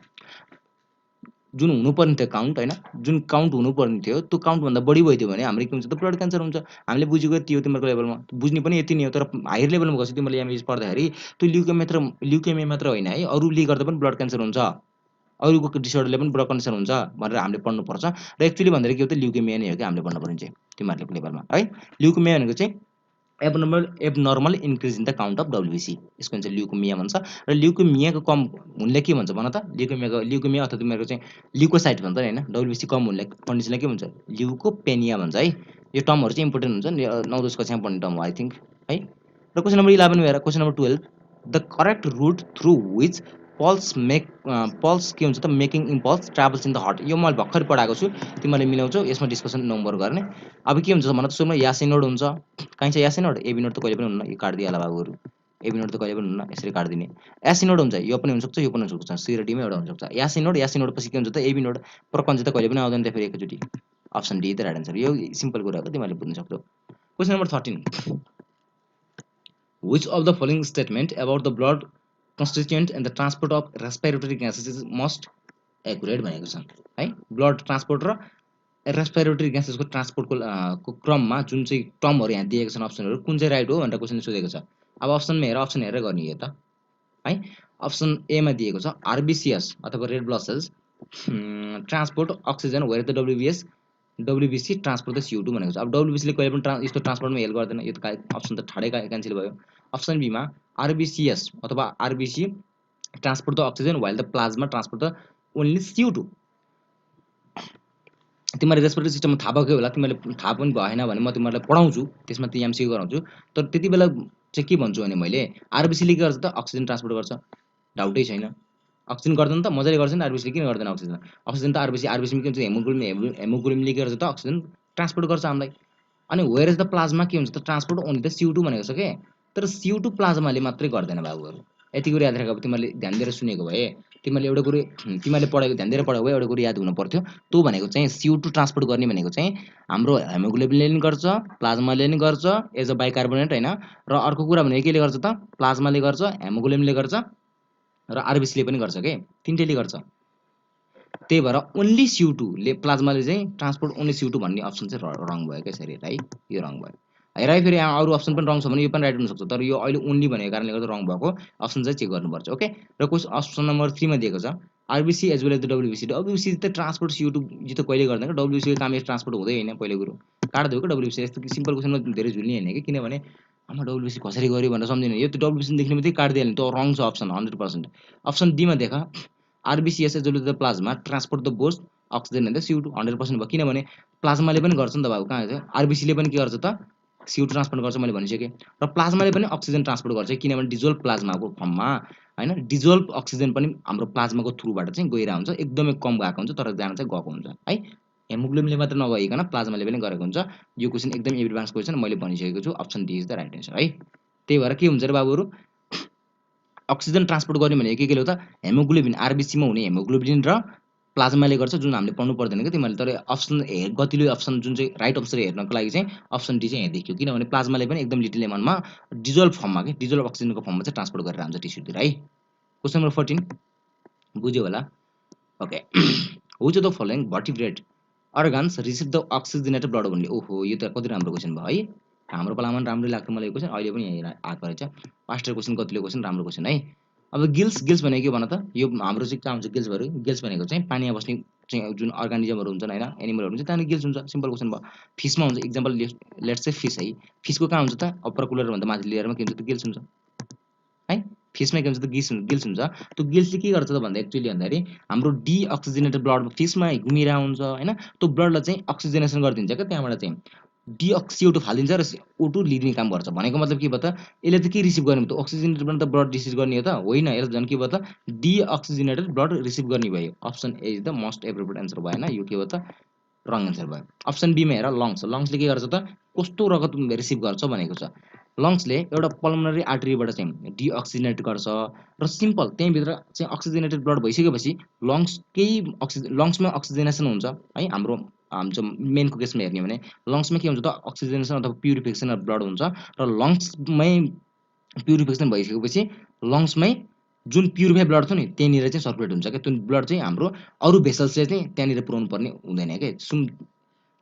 जुन हुनुपर्ने थियो काउन्ट होइन, जुन काउन्ट हुनुपर्ने थियो त्यो काउन्टभन्दा बढी भइदियो भने हाम्रो के हुन्छ त ब्लड क्यान्सर हुन्छ। हामीले बुझेको यति हो, तिमीहरूको लेभलमा बुझ्ने पनि यति नै हो। तर हायर लेभलमा गएपछि तिमीले एमबिबिएस पढ्दाखेरि त्यो ल्युकेमिया मात्र होइन है, अरूले गर्दा पनि ब्लड क्यान्सर हुन्छ, अरूको डिसअर्डरले पनि ब्लड क्यान्सर हुन्छ भनेर हामीले पढ्नुपर्छ। र एक्चुअली भन्दाखेरि के हो त ल्युकेमिया नै हो कि हामीले पढ्नुपर्ने चाहिँ तिमीहरूको लेभलमा है। ल्युकेमिया भनेको चाहिँ abnormal increase in the count of WBC, यसको चाहिँ ल्युकेमिया भन्छ। र ल्युकेमियाको कम हुनले के भन्छ भन त, ल्युकेमिया अथवा तिमीहरूको चाहिँ ल्युकोसाइट भन्छ नि होइन, डब्ल्युबिसी कम हुने कन्डिसनलाई के भन्छ ल्युकोपेनिया भन्छ है। यो टर्महरू चाहिँ इम्पोर्टेन्ट हुन्छ नि, 9-10 कक्षामा पढ्ने टर्म हो आई थिङ्क है। र क्वेसन नम्बर 11 हेर, question number 12 the correct route through which pulse के हुन्छ त making impulse travels in the heart. यो मैले भर्खर पढाएको छु, तिमीहरूले मिलाउँछौ, यसमा डिस्कसन नम्बर गर्ने। अब के हुन्छ भन त सुरुमा यासिनोड हुन्छ, कहीँ छ यासिनोड, एबिनोड त कहिले पनि हुन्न, यो काटिदियो होला बाबुहरू, एबिनोड त कहिले पनि हुन्न, यसरी काटिदिने। एसिनोड हुन्छ, यो पनि हुनसक्छ यो पनि हुनसक्छ, सी र डीमा एउटा हुनसक्छ। यासिनोड पछि के हुन्छ त एबिनोड, प्रकञ्च त कहिले पनि आउँदैन त फेरि एकैचोटि। अप्सन डी त राइट आन्सर, यो सिम्पल कुरा हो तिमीहरूले बुझ्न सक्छौ। Question number 13 which of the following statement about the blood constituent and the transport of respiratory gases is most accurate भनेको छ है। ब्लड ट्रान्सपोर्ट र रेस्पिरेटरी ग्यासेसको ट्रान्सपोर्टको क्रममा जुन चाहिँ टर्महरू यहाँ दिएको छन् अप्सनहरू कुन चाहिँ राइट हो भनेर क्वेसन सोधेको छ। अब अप्सनमा हेर, अप्सन हेरेर गर्ने यो त है। अप्सन एमा दिएको छ आरबिसिएस अथवा red blood cells transport oxygen where the WBC transport the CO2 भनेको छ। अब डब्ल्युबिसीले कहिले पनि यस्तो ट्रान्सपोर्टमा हेल्प गर्दैन, यो त अप्सन त ठाडै क्यान्सल भयो। अप्सन बीमा आरबिसिएस अथवा RBC transport the oxygen while the plasma transport the only CO2। तिमीहरूले रेस्पिरेटरी सिस्टममा थाहा भएकै होला, तिमीहरूले थाहा पनि भएन भने म तिमीहरूलाई पढाउँछु, त्यसमा त एमसिक्यू गराउँछु। तर त्यति बेला चाहिँ के भन्छु भने मैले आरबिसीले के गर्छ त अक्सिजन ट्रान्सपोर्ट गर्छ, डाउटै छैन। अक्सिजन गर्दैन त मजाले गर्छ नि, आरबिसीले किन गर्दैन अक्सिजन त आरबिसीमा के हुन्छ हेमोग्लोबिनले के गर्छ त अक्सिजन ट्रान्सपोर्ट गर्छ हामीलाई। अनि वेयर इज द प्लाज्मा के हुन्छ त ट्रान्सपोर्ट ओन्ली द CO2 भनेको छ के। तर CO2 प्लाज्माले मात्रै गर्दैन बाबुहरू। यति कुरा याद राख। तिमीहरूले ध्यान दिएर सुनेको भए तिमीहरूले एउटा कुरो तिमीहरूले पढेको ध्यान दिएर पढेको भए एउटा कुरो याद हुनु पर्थ्यो। त्यो भनेको चाहिँ CO2 ट्रान्सपोर्ट गर्ने भनेको चाहिँ हाम्रो हेमोग्लोबिनले पनि गर्छ, प्लाज्माले पनि गर्छ एज अ बाइकार्बोनेट हैन। र अर्को कुरा भनेको केले गर्छ त प्लाज्माले गर्छ, हेमोग्लोबिनले गर्छ र आरबिसीले पनि गर्छ के, तिनटैले गर्छ। त्यही भएर ओन्ली CO2 ले प्लाज्माले चाहिँ ट्रान्सपोर्ट ओन्ली CO2 भन्ने अप्सन चाहिँ रङ भयो क्या सर है, यो रङ भयो। हेर है फेरि यहाँ अरू अप्सन पनि रङ छ भने यो पनि राइट हुनसक्छ, तर यो अहिले ओन्ली भनेको कारणले गर्दा रङ भएको अप्सन चाहिँ चेक गर्नुपर्छ। ओके, र क्वेसन अप्सन नम्बर 3 मा दिएको छ RBC as well as the WBC. WBC त ट्रान्सपोर्ट CO2 जी त कहिले गर्दैन, डब्ल्युबिसी काम ट्रान्सपोर्ट हुँदै होइन। पहिलो कुरो काट्दै हो कि डब्ल्युबिसी, यस्तो सिम्पल क्वेसनमा धेरै झुल्ने होइन कि, किनभने आमा डब्ल्युबिसी कसरी गर्यो भनेर सम्झिनु, यो त डब्ल्युबिसी देख्ने बित्तिकै काटिदिइहाल्ने, त्यो रङ छ अप्सन 100%। अप्सन डी मा देखा RBCs as well as the plasma transport the both oxygen and the CO2 100% भयो, किनभने प्लाज्माले पनि गर्छ नि त बाबु, कहाँ छ आरबिसीले पनि के गर्छ त CO2 ट्रान्सपोर्ट गर्छ मैले भनिसकेँ। र प्लाज्माले पनि अक्सिजन ट्रान्सपोर्ट गर्छ, किनभने डिजोल्भ प्लाज्माको फर्ममा हैन, डिजोल्भ अक्सिजन पनि हाम्रो प्लाज्माको थ्रुबाट चाहिँ गइरहेको हुन्छ, एकदमै कम गएको हुन्छ तर जान चाहिँ गएको हुन्छ है। हेमोग्लोबिनले मात्र नगइकन प्लाज्माले पनि गरेको हुन्छ। यो क्वेसन एकदम एडभान्स क्वेसन मैले भनिसकेको छु, option D is the right answer है। त्यही भएर के हुन्छ र बाबुहरू, अक्सिजन ट्रान्सपोर्ट गर्ने भनेको के हो त हेमोग्लोबिन, आरबिसीमा हुने हेमोग्लोबिन र प्लाज्माले गर्छ, जुन हामीले पढ्नु पर्दैन कि तिमीहरूले। तर अप्सन गतिलो अप्सन जुन चाहिँ राइट अप्सन हेर्नको लागि चाहिँ अप्सन डी चाहिँ यहाँ देखियो, किनभने प्लाज्माले पनि एकदम लिटिल एमाउन्टमा डिजोल्भ फर्ममा कि डिजोल्भ अक्सिजनको फर्ममा चाहिँ ट्रान्सपोर्ट गरेर हुन्छ टिस्युतिर है। क्वेसन नम्बर 14 बुझ्यो होला। Okay, which of the following vertebrate organs receive the oxygenated blood only. ओहो, यो त कति राम्रो क्वेसन भयो है। हाम्रो पालामा पनि राम्रै लाग्थ्यो मलाई यो क्वेसन, अहिले पनि यहाँ आएको रहेछ। पास्टर क्वेसन कतिले क्वेसन राम्रो क्वेसन है। अब गिल्स भनेको के भन त, यो हाम्रो चाहिँ कहाँ हुन्छ गिल्सहरू। गिल्स भनेको चाहिँ पानीमा बस्ने चाहिँ जुन अर्गानिजमहरू हुन्छन् होइन, एनिमलहरू हुन्छ त्यहाँदेखि गिल्स हुन्छ, सिम्पल क्वेसन भयो। फिसमा हुन्छ, इक्जाम्पल लेट्स चाहिँ फिस है, फिसको कहाँ हुन्छ त अप्पर कुलर भन्दा माथि लेयरमा के हुन्छ त गिल्स हुन्छ है। फिसमा के हुन्छ त गिल्स हुन्छ। त्यो गिल्सले के गर्छ त भन्दा एक्चुअली भन्दाखेरि हाम्रो डिअक्सिजनेटेड ब्लड फिसमा घुमिरहेको हुन्छ होइन, त्यो ब्लडलाई चाहिँ अक्सिजनेसन गरिदिन्छ क्या, त्यहाँबाट चाहिँ CO2 फालिदिन्छ र O2 लिने काम गर्छ। भनेको मतलब के भयो त, यसले त के रिसिभ गर्ने त अक्सिजनेटेड त ब्लड रिसिभ गर्ने हो त होइन, यसले झन् के भयो त डिअक्सिजनेटेड ब्लड रिसिभ गर्ने भयो। Option A is the most appropriate answer भएन, यो के भयो त रङ एन्सर भयो। अप्सन बीमा हेर लङ्सले के गर्छ त कस्तो रगत रिसिभ गर्छ भनेको छ। लङ्सले एउटा पल्मोनरी आर्टरीबाट चाहिँ डिअक्सिजनेट गर्छ र सिम्पल त्यहीँभित्र चाहिँ अक्सिजनेटेड ब्लड भइसकेपछि लङ्समा अक्सिजनेसन हुन्छ है। हाम्रो मेनको केसमा हेर्ने भने लङ्समा के हुन्छ त अक्सिजनेसन अथवा प्युरिफिकेसन अफ ब्लड हुन्छ, र लङ्समै प्युरिफिकेसन भइसकेपछि लङ्समै जुन प्युरिफाई ब्लड छ नि त्यहाँनिर चाहिँ सर्कुलेट हुन्छ क्या, त्यो ब्लड चाहिँ हाम्रो अरू भेसल्सले चाहिँ त्यहाँनिर पुऱ्याउनु पर्ने हुँदैन क्या।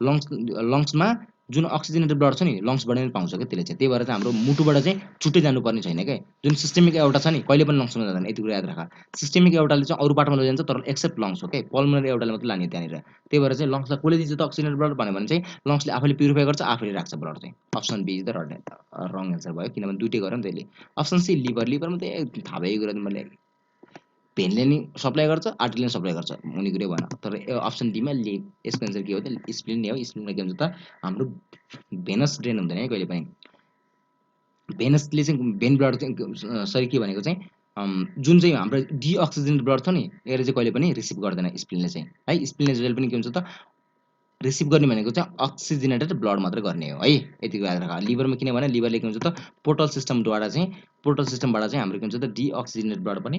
लङ्समा जुन अक्सिजनेटेड ब्लड छ नि लङ्सबाट नै पाउँछ क्या त्यसले चाहिँ, त्यही भएर चाहिँ हाम्रो मुटुबाट चाहिँ छुट्टै जानुपर्ने छैन क्या। जुन सिस्टेमिक एउटा छ नि कहिले पनि लङ्समा जाँदैन, यति कुरा याद राख। सिस्टेमिक एउटाले चाहिँ अरू पार्टमा लैजान्छ तर एक्सेप्ट लङ्स हो क्या, पल्मोनरी एउटाले मात्रै लाने त्यहाँनिर। त्यही भएर चाहिँ लङ्सलाई कसले दिन्छ त अक्सिजनेटेड ब्लड भन्यो भने चाहिँ लङ्सले आफैले प्युरिफाई गर्छ, आफैले राख्छ ब्लड चाहिँ। Option B is the wrong answer भयो, किनभने दुइटै गर्यो नि त्यसले। अप्सन सी लिभरमा त थाहा भएको कुरा मैले भेनले नि सप्लाई गर्छ, आर्टरीले नि सप्लाई गर्छ, हुने कुरै भएन। तर अप्सन डीमा यसको एन्सर के हो त स्प्लिन नै हो। स्प्लिनमा के हुन्छ त हाम्रो भेनस ड्रेन हुँदैन है कहिले पनि। भेनसले चाहिँ भेन ब्लड चाहिँ सरी के भनेको चाहिँ जुन चाहिँ हाम्रो डिअक्सिजनेटेड ब्लड छ नि यसले चाहिँ कहिले पनि रिसिभ गर्दैन स्प्लिनले चाहिँ है। स्प्लिनले जहिले पनि के हुन्छ त रिसिभ गर्ने भनेको चाहिँ अक्सिजनेटेड ब्लड मात्रै गर्ने हो है, यतिको याद राख। लिभरमा किनभने लिभरले के हुन्छ त पोर्टल सिस्टमबाट चाहिँ हाम्रो के हुन्छ त डिअक्सिजनेटेड ब्लड पनि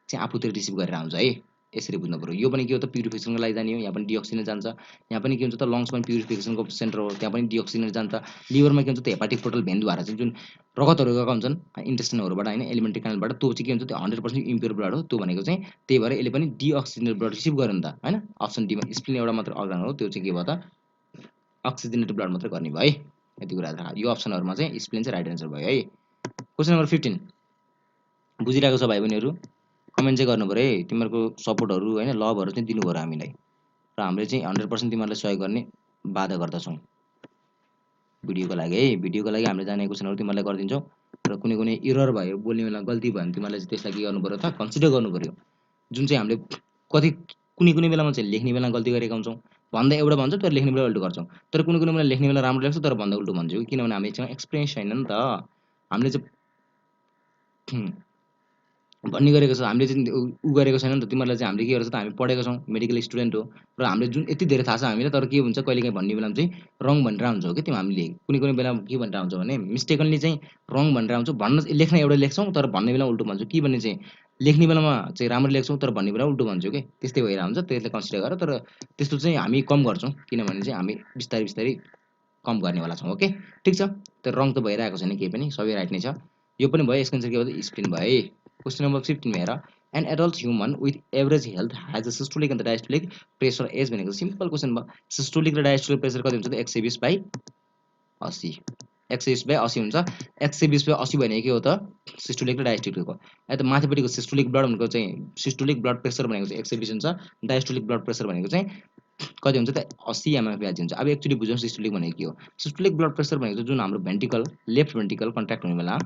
चाहिँ आफूतिर रिसिभ गरेर आउँछ है, यसरी बुझ्नु पऱ्यो। यो पनि के हो त प्युरिफिकेसनको लागि जाने हो, यहाँ पनि डिअक्सिजन जान्छ। यहाँ पनि के हुन्छ त लङ्स पनि प्युरिफिकेसनको सेन्टर हो, त्यहाँ पनि डिअक्सिजन जान्छ। लिभरमा के हुन्छ त हेपाटिक पोर्टल भेनद्वारा चाहिँ जुन रगतहरू गएका हुन्छन् इन्टेस्टाइनहरूबाट होइन, एलिमेन्ट्री क्यानलबाट, त्यो चाहिँ के हुन्छ त्यो 100% इम्प्योर ब्लड हो त्यो भनेको चाहिँ। त्यही भएर यसले पनि डिअक्सिजनेटेड ब्लड रिसिभ गर्यो नि त होइन। अप्सन डीमा स्प्लिन एउटा मात्र अर्गन हो, त्यो चाहिँ के भयो त अक्सिजनेटेड ब्लड मात्रै गर्ने भयो है, यति कुरा याद राख। यो अप्सनहरूमा चाहिँ स्प्लिन चाहिँ राइट एन्सर भयो है। क्वेसन नम्बर 15 बुझिरहेको छ भाइ बहिनीहरू, कमेन्ट चाहिँ गर्नु पऱ्यो है। तिमीहरूको सपोर्टहरू होइन लभहरू चाहिँ दिनु पऱ्यो हामीलाई, र हामीले चाहिँ 100% तिमीहरूलाई सहयोग गर्ने वादा गर्दछौँ भिडियोको लागि है। भिडियोको लागि हामीले जाने क्वेसनहरू तिमीहरूलाई गरिदिन्छौँ, र कुनै इरर भयो बोल्ने बेला गल्ती भयो भने तिमीहरूले चाहिँ त्यसलाई के गर्नु पऱ्यो त कन्सिडर गर्नु पऱ्यो। जुन चाहिँ हामीले कुनै बेलामा चाहिँ लेख्ने बेला गल्ती गरेका हुन्छौँ, भन्दा एउटा भन्छौँ तर लेख्ने बेला उल्टो गर्छौँ। तर कुनै बेला लेख्ने बेला राम्रो लेख्छौँ तर भन्दा उल्टो भन्छौँ, किनभने हामीसँग एक्सपिरियन्स छैन नि त। हामीले चाहिँ भन्ने गरेको छ। हामीले चाहिँ उ गरेको छैन नि त, तिमीहरूलाई चाहिँ हामीले के गरेको छ त, हामी पढेको छौँ, मेडिकल स्टुडेन्ट हो र हामीले जुन यति धेरै थाहा छ हामीलाई, तर के हुन्छ कहिलेकाहीँ भन्ने बेलामा चाहिँ रङ भनेर आउँछ हो कि त्यो हामीले कुनै कुनै बेलामा के भनेर आउँछ भने मिस्टेकनली चाहिँ रङ भनेर आउँछ। भन्न लेख्न एउटा लेख्छौँ तर भन्ने बेलामा उल्टो भन्छौँ, कि भन्ने चाहिँ लेख्ने बेलामा चाहिँ राम्रो लेख्छौँ तर भन्ने बेलामा उल्टो भन्छौँ कि, त्यस्तै भइरहेको हुन्छ। त्यसले कन्सिडर गरेर तर त्यस्तो चाहिँ हामी कम गर्छौँ, किनभने चाहिँ हामी बिस्तारै बिस्तारै कम गर्नेवाला छौँ। ओके, ठिक छ। तर रङ त भइरहेको छैन केही पनि, सबै राइट नै छ। यो पनि भयो, यसको एन्सर के भयो, स्प्लिन भयो है। क्वेसन नम्बर 15 हेर, an adult human with average health has a systolic and diastolic pressure as भनेको सिम्पल क्वेसन भयो। सिस्टोलिक र डायस्टोलिक प्रेसर कति हुन्छ त 120/80, 120/80 हुन्छ। 120/80 भनेको के हो त सिस्टोलिक र डायस्टोलिक हो। त माथिपट्टिको सिस्टोलिक ब्लड भनेको चाहिँ सिस्टोलिक ब्लड प्रेसर भनेको चाहिँ 120 हुन्छ, डायस्टोलिक ब्लड प्रेसर भनेको चाहिँ कति हुन्छ त 80 mmHg हुन्छ। अब एक्चुअली बुझौँ सिस्टोलिक भनेको के हो। सिस्टोलिक ब्लड प्रेसर भनेको चाहिँ जुन हाम्रो भेन्ट्रिकल लेफ्ट भेन्ट्रिकल कन्ट्र्याक्ट हुने बेला,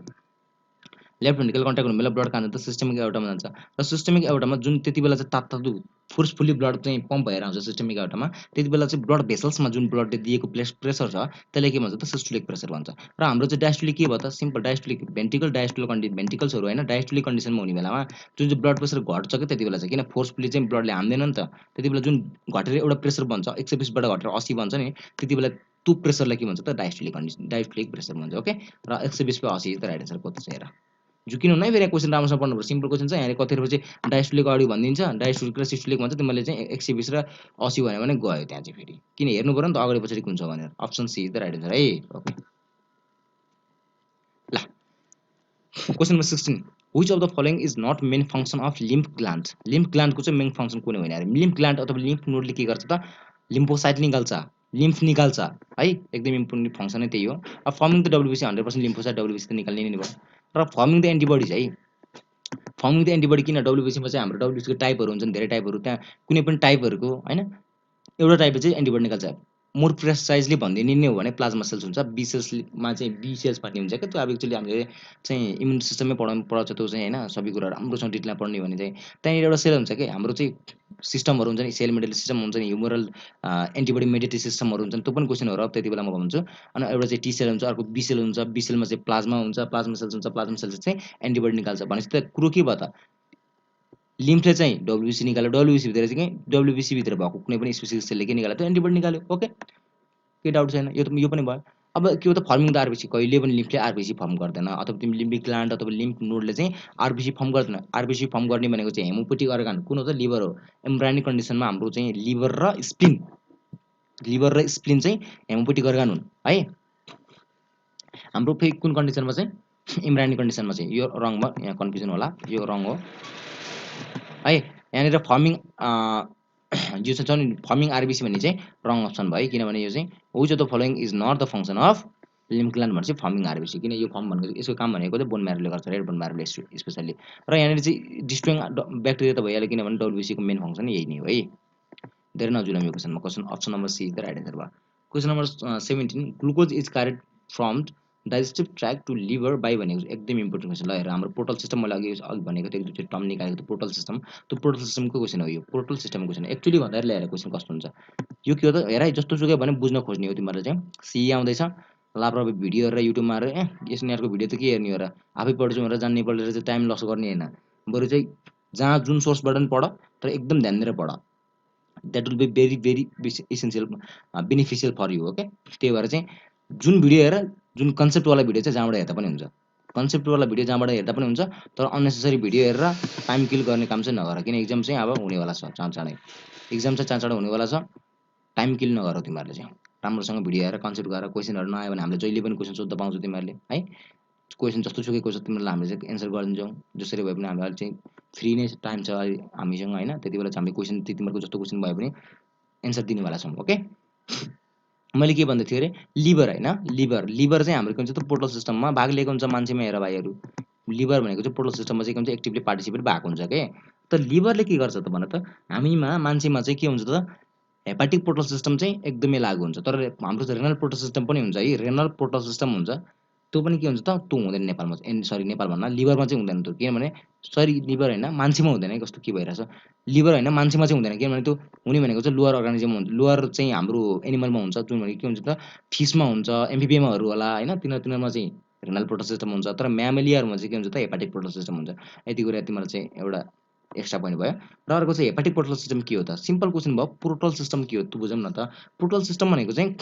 लेफ्ट भेन्ट्रिकल कन्ट्र्याक्ट हुने बेला ब्लड कहाँ जान्छ सिस्टमिक एओर्टामा जान्छ, र सिस्टमिक एओर्टामा जुन त्यति बेला चाहिँ तात्तातु फोर्सफुल्ली ब्लड चाहिँ पम्प भएर आउँछ सिस्टमिक एओर्टामा, त्यति बेला चाहिँ ब्लड भेसल्समा जुन ब्लडले दिएको प्रेसर छ त्यसलाई के भन्छ त सिस्टोलिक प्रेसर भन्छ। र हाम्रो चाहिँ डायस्टोलिक के भयो त सिम्पल डायस्टोलिक भेन्ट्रिकल डायस्टोलिक भेन्ट्रिकल्सहरू होइन डायस्टोलिक कन्डिसनमा हुने बेलामा जुन चाहिँ ब्लड प्रेसर घट्छ कि त्यति बेला चाहिँ, किन फोर्सफुल्ली चाहिँ ब्लडले हान्दैन नि त, त्यति बेला जुन घटेर एउटा प्रेसर बन्छ 120बाट घटेर 80 बन्छ नि, त्यति बेला त्यो प्रेसरलाई के भन्छ त डायस्टोलिक कन्डिसन डायस्टोलिक प्रेसर भन्छ। ओके, र 120/80 त राइट आन्सर कति छ हेर, झुकिनु नै फेरि क्वेसन राम्रोसँग पढ्नुपर्छ। सिम्पल क्वेसन छ, यहाँले कतिखेर चाहिँ डायस्टोलिक अगाडि भनिदिन्छ, डायस्टोलिक र सिस्टोलिक भन्छ, तिमीले चाहिँ 120 र 80 भन्यो भने गयो त्यहाँ चाहिँ फेरि, किन हेर्नु पऱ्यो नि त अगाडि पछाडि कुन छ भनेर। Option C is the right answer है। ओके ल, question number 16, which of the following is not main function of lymph gland. Lymph ग्ल्यान्डको चाहिँ मेन फङ्सन कुनै होइन यार। लिम्फ ग्ल्यान्ड अथवा लिम्फ नोडले के गर्छ त लिम्फोसाइट निकाल्छ, लिम्फ निकाल्छ है, एकदम इम्पोर्टेन्ट फङ्सन नै त्यही हो। अब फर्मिङ द डब्ल्युबिसी 100% लिम्फोसाइट डब्ल्युबिसी त निकाल्ने नै भयो, र फर्मिङ द एन्टिबडिज है, फर्मिङ द एन्टिबडी किन डब्ल्युबिसीमा चाहिँ हाम्रो डब्ल्युबिसीको टाइपहरू हुन्छन्, धेरै टाइपहरू, त्यहाँ कुनै पनि टाइपहरूको होइन एउटा टाइपले चाहिँ एन्टिबडी निकाल्छ। मोर प्रेसाइजली भनिदिने नै हो भने प्लाज्मा सेल्स हुन्छ, बी सेल्समा चाहिँ बी सेल्स भन्ने हुन्छ क्या, त्यो अब एक्चुअली हामीले चाहिँ इम्युन सिस्टममै पढाउँछ त्यो चाहिँ होइन, सबै कुरा राम्रोसँग डिटेलमा पढ्ने भने चाहिँ त्यहाँनिर एउटा सेल हुन्छ कि हाम्रो चाहिँ सिस्टमहरू हुन्छ नि, सेल मेडिकल सिस्टम हुन्छ नि, ह्युमरल एन्टिबडी मेडिएटेड सिस्टमहरू हुन्छन्, त्यो पनि क्वेसन हो र त्यति बेला म भन्छु। अनि एउटा चाहिँ टी सेल हुन्छ, अर्को बी सेल हुन्छ, बी सेलमा चाहिँ प्लाज्मा हुन्छ, प्लाज्मा सेल्स हुन्छ, प्लाज्मा सेल्स चाहिँ एन्टिबडी निकाल्छ। भनेपछि त कुरो के भयो त लिम्फले चाहिँ डब्ल्युबिसी निकाल्यो, डब्ल्युबिसी भित्र चाहिँ डब्ल्युबिसी भित्र भएको कुनै पनि स्पेसिफिक सेलले के निकाल्यो त एन्टिबडी निकाल्यो। ओके, केही डाउट छैन, यो पनि भयो। अब के हो त फर्मिङ द आरबिसी, कहिले पनि लिम्फले आरबिसी फर्म गर्दैन, अथवा तिमी लिम्बिक ग्ल्यान्ड अथवा लिम्फ नोडले चाहिँ आरबिसी फर्म गर्दैन। आरबिसी फर्म गर्ने भनेको चाहिँ हेमोपोटिक अर्गान कुन हो त लिभर हो। एम्ब्रायोनिक कन्डिसनमा हाम्रो चाहिँ लिभर र स्प्लिन चाहिँ हेमोपोटिक अर्गान हुन् है। हाम्रो फेरि कुन कन्डिसनमा चाहिँ एम्ब्रायोनिक कन्डिसनमा चाहिँ, यो रङ भयो, यहाँ कन्फ्युजन होला, यो रङ हो है। यहाँनिर फर्मिङ यो चाहिँ छ नि फर्मिङ आरबिसी भन्ने चाहिँ रङ अप्सन भयो, किनभने यो चाहिँ which of the following is not the function of lymph gland भनेपछि फर्मिङ आरबिसी, किन यो फर्म भनेको यसको काम भनेको चाहिँ बोन म्यारोले गर्छ, रेड बोन म्यारोले स्पेसल्ली। र यहाँनिर चाहिँ डिस्ट्रोइङ ब्याक्टेरिया त भइहाल्यो, किनभने डब्ल्युबिसीको मेन फङ्सन यही नै हो है। धेरै नजुलाम यो क्वेसनमा, question option number C is the right answer भयो। Question number 17, glucose is carried from digestive tract to liver by भनेको एकदम इम्पोर्टेन्ट क्वेसन। ल हेर, हाम्रो पोर्टल सिस्टम मैले अघि भनेको थियो, एक दुईचोटि टर्म निकालेको थियो पोर्टल सिस्टम, त्यो पोर्टल सिस्टमको क्वेसन हो यो, पोर्टल सिस्टमको क्वेसन एक्चुअली भन्दाखेरि हेर क्वेसन कस्तो हुन्छ, यो के हो त हेर है, जस्तो सुकै भने बुझ्न खोज्ने हो तिमीहरूले चाहिँ। सी आउँदैछ लाप्राको भिडियो हेरेर युट्युबमा हेरेर यिनीहरूको भिडियो त के हेर्ने हो र, आफै पढ्छु भनेर जान्ने पढेर चाहिँ टाइम लस गर्ने होइन, बरु चाहिँ जहाँ जुन सोर्सबाट पनि पढ तर एकदम ध्यान दिएर पढ, that will be very very essential beneficial for you. Okay, त्यही भएर चाहिँ जुन भिडियो हेर, जुन कन्सेप्टवाला भिडियो चाहिँ जहाँबाट हेर्दा पनि हुन्छ, कन्सेप्टवाला भिडियो जहाँबाट हेर्दा पनि हुन्छ, तर अननेसेसरी भिडियो हेरेर टाइम किल गर्ने काम चाहिँ नगर, किन एक्जाम चाहिँ अब हुनेवाला छ चाँडै, एक्जाम चाहिँ चाँडो हुनेवाला छ, टाइम किल नगर तिमीहरूले चाहिँ राम्रोसँग भिडियो हेरेर कन्सेप्ट गरेर क्वेसनहरू नआयो भने हामीले जहिले पनि क्वेसन सोध्दा पाउँछौ तिमीहरूले है। क्वेसन जस्तो सुकै क्वेसन तिमीहरूलाई हामीले चाहिँ एन्सर गरिदिन्छौँ, जसरी भए पनि हामीलाई चाहिँ फ्री नै टाइम छ हामीसँग होइन, त्यति बेला चाहिँ हामीले क्वेसन तिमीहरूको जस्तो क्वेसन भयो भने एन्सर दिनेवाला छौँ। ओके, मैले के भन्दै थिएँ अरे लिभर होइन, लिभर चाहिँ हाम्रो के हुन्छ त पोर्टल सिस्टममा भाग लिएको हुन्छ मान्छेमा। हेर भाइहरू, लिभर भनेको चाहिँ पोर्टल सिस्टममा चाहिँ के हुन्छ एक्टिभली पार्टिसिपेट भएको हुन्छ के। त लिभरले के गर्छ त भन त, हामीमा मान्छेमा चाहिँ के हुन्छ त हेपाटिक पोर्टल सिस्टम चाहिँ एकदमै लागु हुन्छ, तर हाम्रो चाहिँ रेनल पोर्टल सिस्टम पनि हुन्छ है, रेनल पोर्टल सिस्टम हुन्छ, त्यो पनि के हुन्छ त त्यो हुँदैन नेपालमा, सरी नेपाल भन्दा लिभरमा चाहिँ हुँदैन त्यो, किनभने सरी लिभर होइन मान्छेमा हुँदैन है, कस्तो के भइरहेछ, लिभर होइन मान्छेमा चाहिँ हुँदैन, किनभने त्यो हुने भनेको चाहिँ लोवर अर्गानिजम हुन्छ, लोवर चाहिँ हाम्रो एनिमलमा हुन्छ, जुन भनेको के हुन्छ त फिसमा हुन्छ, एम्फिबियमहरू होला होइन, तिनीहरूमा चाहिँ रेनल पोर्टल सिस्टम हुन्छ। तर म्यामेलियरमा चाहिँ के हुन्छ त हेपाटिक पोर्टल सिस्टम हुन्छ। यति कुरा तिमीलाई चाहिँ एउटा एक्स्ट्रा पोइन्ट भयो। र अर्को चाहिँ हेपाटिक पोर्टल सिस्टम के हो त? सिम्पल क्वेसन भयो, पोर्टल सिस्टम के हो त बुझौँ न त। पोर्टल सिस्टम भनेको चाहिँ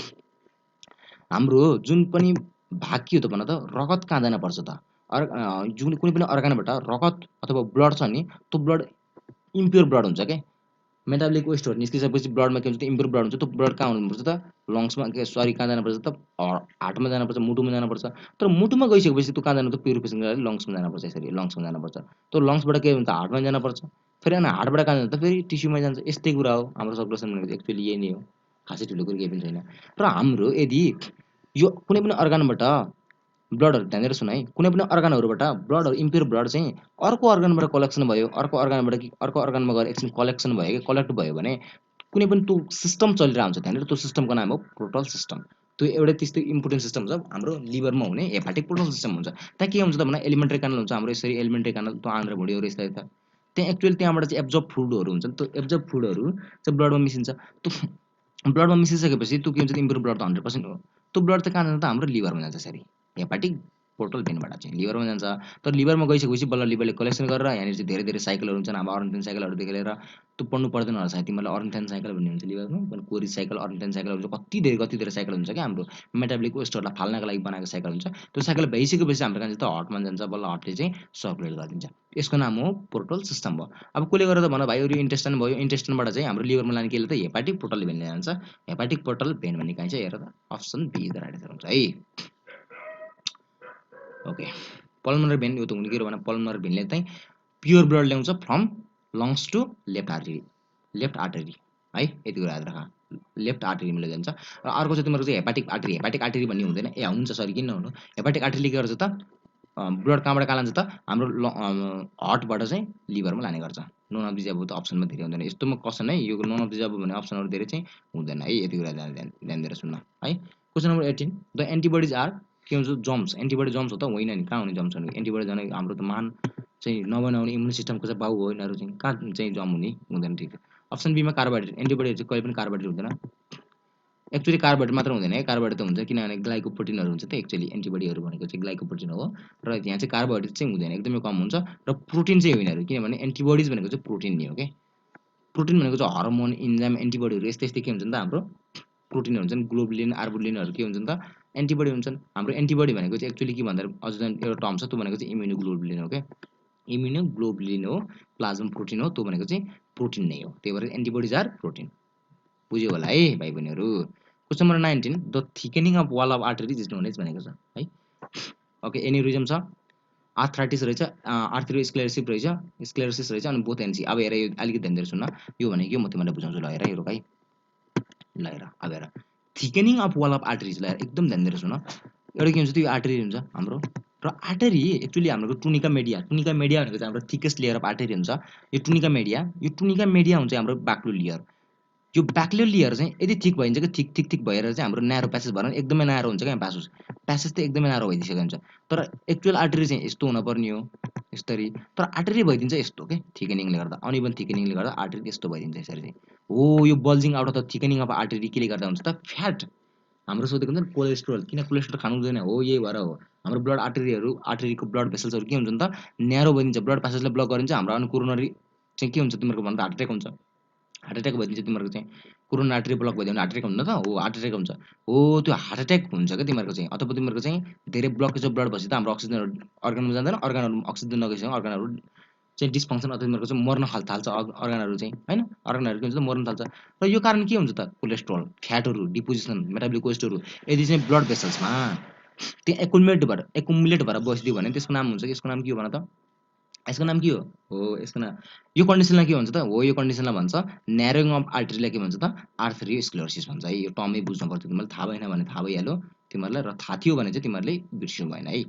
हाम्रो जुन पनि भाग के हो त भन त, रगत कहाँ जान पर्छ त? जुन कुनै पनि अर्गानबाट रगत अथवा ब्लड छ नि, त्यो ब्लड इम्प्योर ब्लड हुन्छ के। मेटाबोलिक वेस्टहरू निस्किसकेपछि ब्लडमा के हुन्छ त इम्प्योर ब्लड हुन्छ। त्यो ब्लड कहाँ हुनुपर्छ त? लङ्समा कहाँ जानुपर्छ त? हार्टमा जानुपर्छ, मुटुमा जानुपर्छ। तर मुटुमा गइसकेपछि त्यो कहाँ जानु त? प्युरिफिकेसन गरेर लङ्समा जानुपर्छ। यसरी लङ्समा जानुपर्छ। त्यो लङ्सबाट के हुन्छ? हार्टमा जानुपर्छ। फेरि अनि हार्टबाट कहाँ जान्छ त? फेरि टिस्युमा जान्छ। यस्तै कुरा हो हाम्रो सर्कुलेसन भनेको एक्चुअली यही नै हो। खासै ठुलो कुरो केही पनि छैन। र हाम्रो यदि यो कुनै पनि अर्गानबाट ब्लडहरू ध्यान दिएर सुन है, कुनै पनि अर्गानहरूबाट ब्लडहरू इम्प्योर ब्लड चाहिँ अर्को अर्गानबाट कलेक्सन भयो, अर्को अर्गानमा गएर एकछिन कलेक्सन भयो कि कलेक्ट भयो भने कुनै पनि त्यो सिस्टम चलिरहेको हुन्छ। त्यहाँनिर त्यो सिस्टमको नाम हो पोर्टल सिस्टम। त्यो एउटै त्यस्तो इम्पोर्टेन्ट सिस्टम छ हाम्रो लिभरमा हुने हेपाटिक पोर्टल सिस्टम हुन्छ। त्यहाँ के हुन्छ त भने एलिमेन्ट्री क्यानल हुन्छ हाम्रो। यसरी एलिमेन्ट्री क्यानल त्यो आन्द्रा भुँडीहरू यस्ता यस्ता त्यहाँ एक्चुअली त्यहाँबाट चाहिँ एब्जर्ब फ्लुइडहरू हुन्छ। त्यो एब्जर्ब फ्लुइडहरू चाहिँ ब्लडमा मिसिन्छ। त्यो ब्लडमा मिसिसकेपछि त्यो के हुन्छ त इम्प्योर ब्लड त 100% हो। त्यो ब्लड चाहिँ कहाँ जान्छ त? हाम्रो लिभरमा जान्छ। यसरी हेपाटिक पोर्टल भेनबाट चाहिँ लिभरमा जान्छ। तर लिभरमा गइसकेपछि बल्ल लिभरले कलेक्सन गरेर यहाँनिर चाहिँ धेरै धेरै साइकलहरू हुन्छन्। हाम्रो अर्नथेन साइकलहरूदेखि लिएर त्यो पढ्नु पर्दैन होला सायद तिमीलाई। अर्नथेन साइकल भन्ने हुन्छ लिभरमा, कोरी साइकल, अर्नथेन साइकल हुन्छ। कति धेरै साइकल हुन्छ क्या हाम्रो मेटाबोलिक वेस्टहरूलाई फाल्नका लागि बनाएको साइकल हुन्छ। त्यो साइकल भइसकेपछि हाम्रो कहाँ जान्छ त? हार्टमा जान्छ। बल्ल हार्टले चाहिँ सर्कुलेट गरिदिन्छ। यसको नाम हो पोर्टल सिस्टम भयो। अब कसले गरेर त भन भाइ यो इन्टेस्टाइन भयो। इन्टेस्टाइनबाट चाहिँ हाम्रो लिभरमा लाने केले त हेपाटिक पोर्टल भेनले जान्छ। हेपाटिक पोर्टल भेन भन्ने कहाँ चाहिँ हेर त option B the right answer हुन्छ है। ओके, पल्मोनरी भेन यो त हुने के हो भने पल्मोनरी भेनले चाहिँ प्योर ब्लड ल्याउँछ from lungs to left artery है। यति कुरा याद राख, लेफ्ट आर्टरीमा जान्छ। र अर्को चाहिँ तिमीहरूको चाहिँ हेपाटिक आर्टरी भन्ने हुँदैन। ए हुन्छ, सरी, किन नहुनु? हेपाटिक आर्टरीले के गर्छ त? ब्लड कहाँबाट कहाँ लान्छ त? हाम्रो हार्टबाट चाहिँ लिभरमा लाने गर्छ। नन अफ दिज अबभ त अप्सनमा धेरै हुँदैन। यस्तोमा क्वेसन है, यो नन अफ दिज अबभ भन्ने अप्सनहरू धेरै चाहिँ हुँदैन है। यति कुरा ध्यान दिएर सुन्न है। Question number 18, the antibodies are के हुन्छ? जम्स। एन्टिबडी जम्स हो त? होइन नि, कहाँ हुने जम्स हुने? एन्टिबडी झन् हाम्रो त मान चाहिँ नबनाउने इम्युन सिस्टमको चाहिँ बाउ हो। यिनीहरू चाहिँ कहाँ चाहिँ जम हुने? हुँदैन। ठिक छ। अप्सन बीमा कार्बोहाइड्रेट। एन्टिबडीहरू चाहिँ कहिले पनि कार्बोहाइड्रेट हुँदैन। एक्चुअली कार्बोहाइड्रेट मात्र हुँदैन है, कार्बोहाइड्रेट त हुन्छ किनभने ग्लाइकोप्रोटिनहरू हुन्छ। त एक्चुअली एन्टिबडीहरू भनेको चाहिँ ग्लाइकोप्रोटिन हो। र यहाँ चाहिँ कार्बोहाइड्रेट चाहिँ हुँदैन, एकदमै कम हुन्छ। र प्रोटिन चाहिँ हो यिनीहरू, किनभने एन्टिबडिज भनेको चाहिँ प्रोटिन नै हो क्या। प्रोटिन भनेको चाहिँ हर्मोन, इन्जाइम, एन्टिबडीहरू यस्तै यस्तै के हुन्छ नि त हाम्रो प्रोटिन हुन्छन्। ग्लोबुलिन, आर्बुलिनहरू के हुन्छन् त? एन्टिबडी हुन्छन्। हाम्रो एन्टिबडी भनेको चाहिँ एक्चुअली के भन्दा अझ एउटा टर्म छ, त्यो भनेको चाहिँ इम्युनोग्लोबुलिन हो क्या। इम्युनोग्लोबुलिन हो, प्लाज्मा प्रोटिन हो, त्यो भनेको चाहिँ प्रोटिन नै हो। त्यही भएर एन्टिबडिज आर प्रोटिन। बुझ्यो होला है भाइ बहिनीहरू। Question number 19, the thickening of wall of arteries is known as भनेको छ है। ओके, एन्युरिजम छ, आर्थराइटिस रहेछ, स्क्लेरोसिस रहेछ, अनि बोथ एनसी। अब हेर यो अलिकति ध्यान दिएर सुन्न, यो भनेको के म तिमीलाई बुझाउँछु। ल हेर यो भाइ, ल हेर अब हेर थिकनिङ अफ वाल अफ आर्टरिज। ल हेर एकदम ध्यान दिएर सुन। एउटा के हुन्छ त्यो आर्टरी हुन्छ हाम्रो। र आर्टरी एक्चुअली हाम्रो टुनिका मेडिया भनेको चाहिँ हाम्रो थिकेस्ट लेयर अफ आर्टरी हुन्छ। यो टुनिका मेडिया हुन्छ हाम्रो बाक्लो लेयर। यो ब्याक्लो लेयर चाहिँ यदि थिक भइन्छ कि थिक भएर चाहिँ हाम्रो न्यारो प्यासेज भएर एकदमै न्यारो हुन्छ क्या। प्यासेज त एकदमै न्यारो भइदिसकेको हुन्छ। तर एक्चुअल आर्टरी चाहिँ यस्तो हुनुपर्ने हो, यसरी। तर आर्टरी भइदिन्छ यस्तो के, थिकनिङले गर्दा, अनइभन थिकनिङले गर्दा आर्टरी यस्तो भइदिन्छ यसरी चाहिँ। हो, यो bulging out of the thickening of artery केले गर्दा हुन्छ त? फ्याट। हाम्रो सोधेको हुन्छ नि कोलेस्ट्रोल, किन कोलेस्ट्रोल खानु हुँदैन? हो, यही भएर हो। हाम्रो ब्लड आर्टरीको ब्लड भेसल्सहरू के हुन्छ नि त? न्यारो भइदिन्छ। ब्लड प्यासेजलाई ब्लक गरिन्छ। हाम्रो अनि कोरोनरी चाहिँ के हुन्छ तिमीहरूको भन्दा हार्ट एट्याक हुन्छ। हार्ट एट्याक भइदिन्छ तिमीहरूको चाहिँ। कोरोना आर्टरी ब्लक भइदियो भने हार्ट एट्याक हुन्छ त? हो, हार्ट एट्याक हुन्छ। हो, त्यो हार्ट एट्याक हुन्छ क्या तिमीहरूको चाहिँ। अथवा तिमीहरूको चाहिँ धेरै ब्लकेज अफ ब्लड भएपछि त हाम्रो अक्सिजनहरू अर्गनमा जाँदैन। अर्गनहरू अक्सिजन नगइसकेपछि अर्गनहरू चाहिँ डिस्फङ्सन अथवा तिमीहरूको चाहिँ मर्न थाल्छ अर्गनहरू चाहिँ होइन। अर्गनहरू के हुन्छ त? मर्न थाल्छ। र यो कारण के हुन्छ त? कोलेस्ट्रोल, फ्याटहरू, डिपोजिसन, मेटाबोलिक वेस्टहरू यदि चाहिँ ब्लड भेसल्समा त्यहाँ एकुमुलेट भएर बसिदियो भने त्यसको नाम हुन्छ, यसको नाम के हो भन त? यसको नाम के हो? हो, यसको नाम, यो कन्डिसनलाई के भन्छ त? हो, यो कन्डिसनलाई भन्छ न्यारोइङ अफ आर्टरीलाई के भन्छ त? आर्थेरियोस्क्लेरोसिस भन्छ है। यो टर्मै बुझ्नुपर्छ तिमीलाई। थाहा भएन भने थाहा भइहाल्यो तिमीहरूलाई, र थाहा थियो भने चाहिँ तिमीहरूले बिर्सिनु भएन है।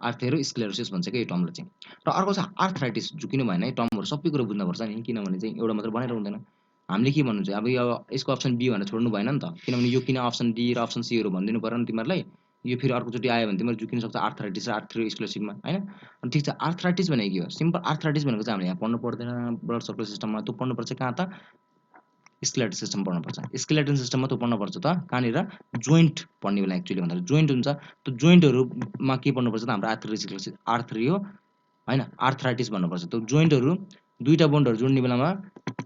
आर्थेरोस्क्लेरोसिस भन्छ क्या यो टर्मलाई चाहिँ। र अर्को छ आर्थराइटिस। झुकिनु भएन है, टर्महरू सबै कुरो बुझ्नुपर्छ नि, किनभने चाहिँ एउटा मात्र भनेर हुँदैन। हामीले के भन्नुहुन्छ अब यो यसको अप्सन बी भनेर छोड्नु भएन नि त, किनभने यो किन अप्सन डी र अप्सन सीहरू भनिदिनु पऱ्यो नि तिमीहरूलाई। यो फेरि अर्कोचोटि आयो भने तिमीहरू झुकिन सक्छ आर्थराइटिस र आर्थेरोस्क्लेरोसिसमा होइन। अनि ठिक छ, आर्थराइटिस भनेको के हो? सिम्पल आर्थराइटिस भनेको चाहिँ हामीले यहाँ पढ्नु पर्दैन ब्लड सर्कुलर सिस्टममा। त्यो पढ्नुपर्छ कहाँ त? स्केलेटल सिस्टम पढ्नुपर्छ। स्केलेटल सिस्टम मात्र पढ्नुपर्छ त कहाँनिर जोइन्ट पढ्ने बेला एक्चुअली भन्दा जोइन्ट हुन्छ। त्यो जोइन्टहरूमा के पढ्नुपर्छ त हाम्रो आर्थ्री हो हैन, आर्थराइटिस भन्नुपर्छ। त्यो जोइन्टहरू दुईटा बोन्डहरू जोड्ने बेलामा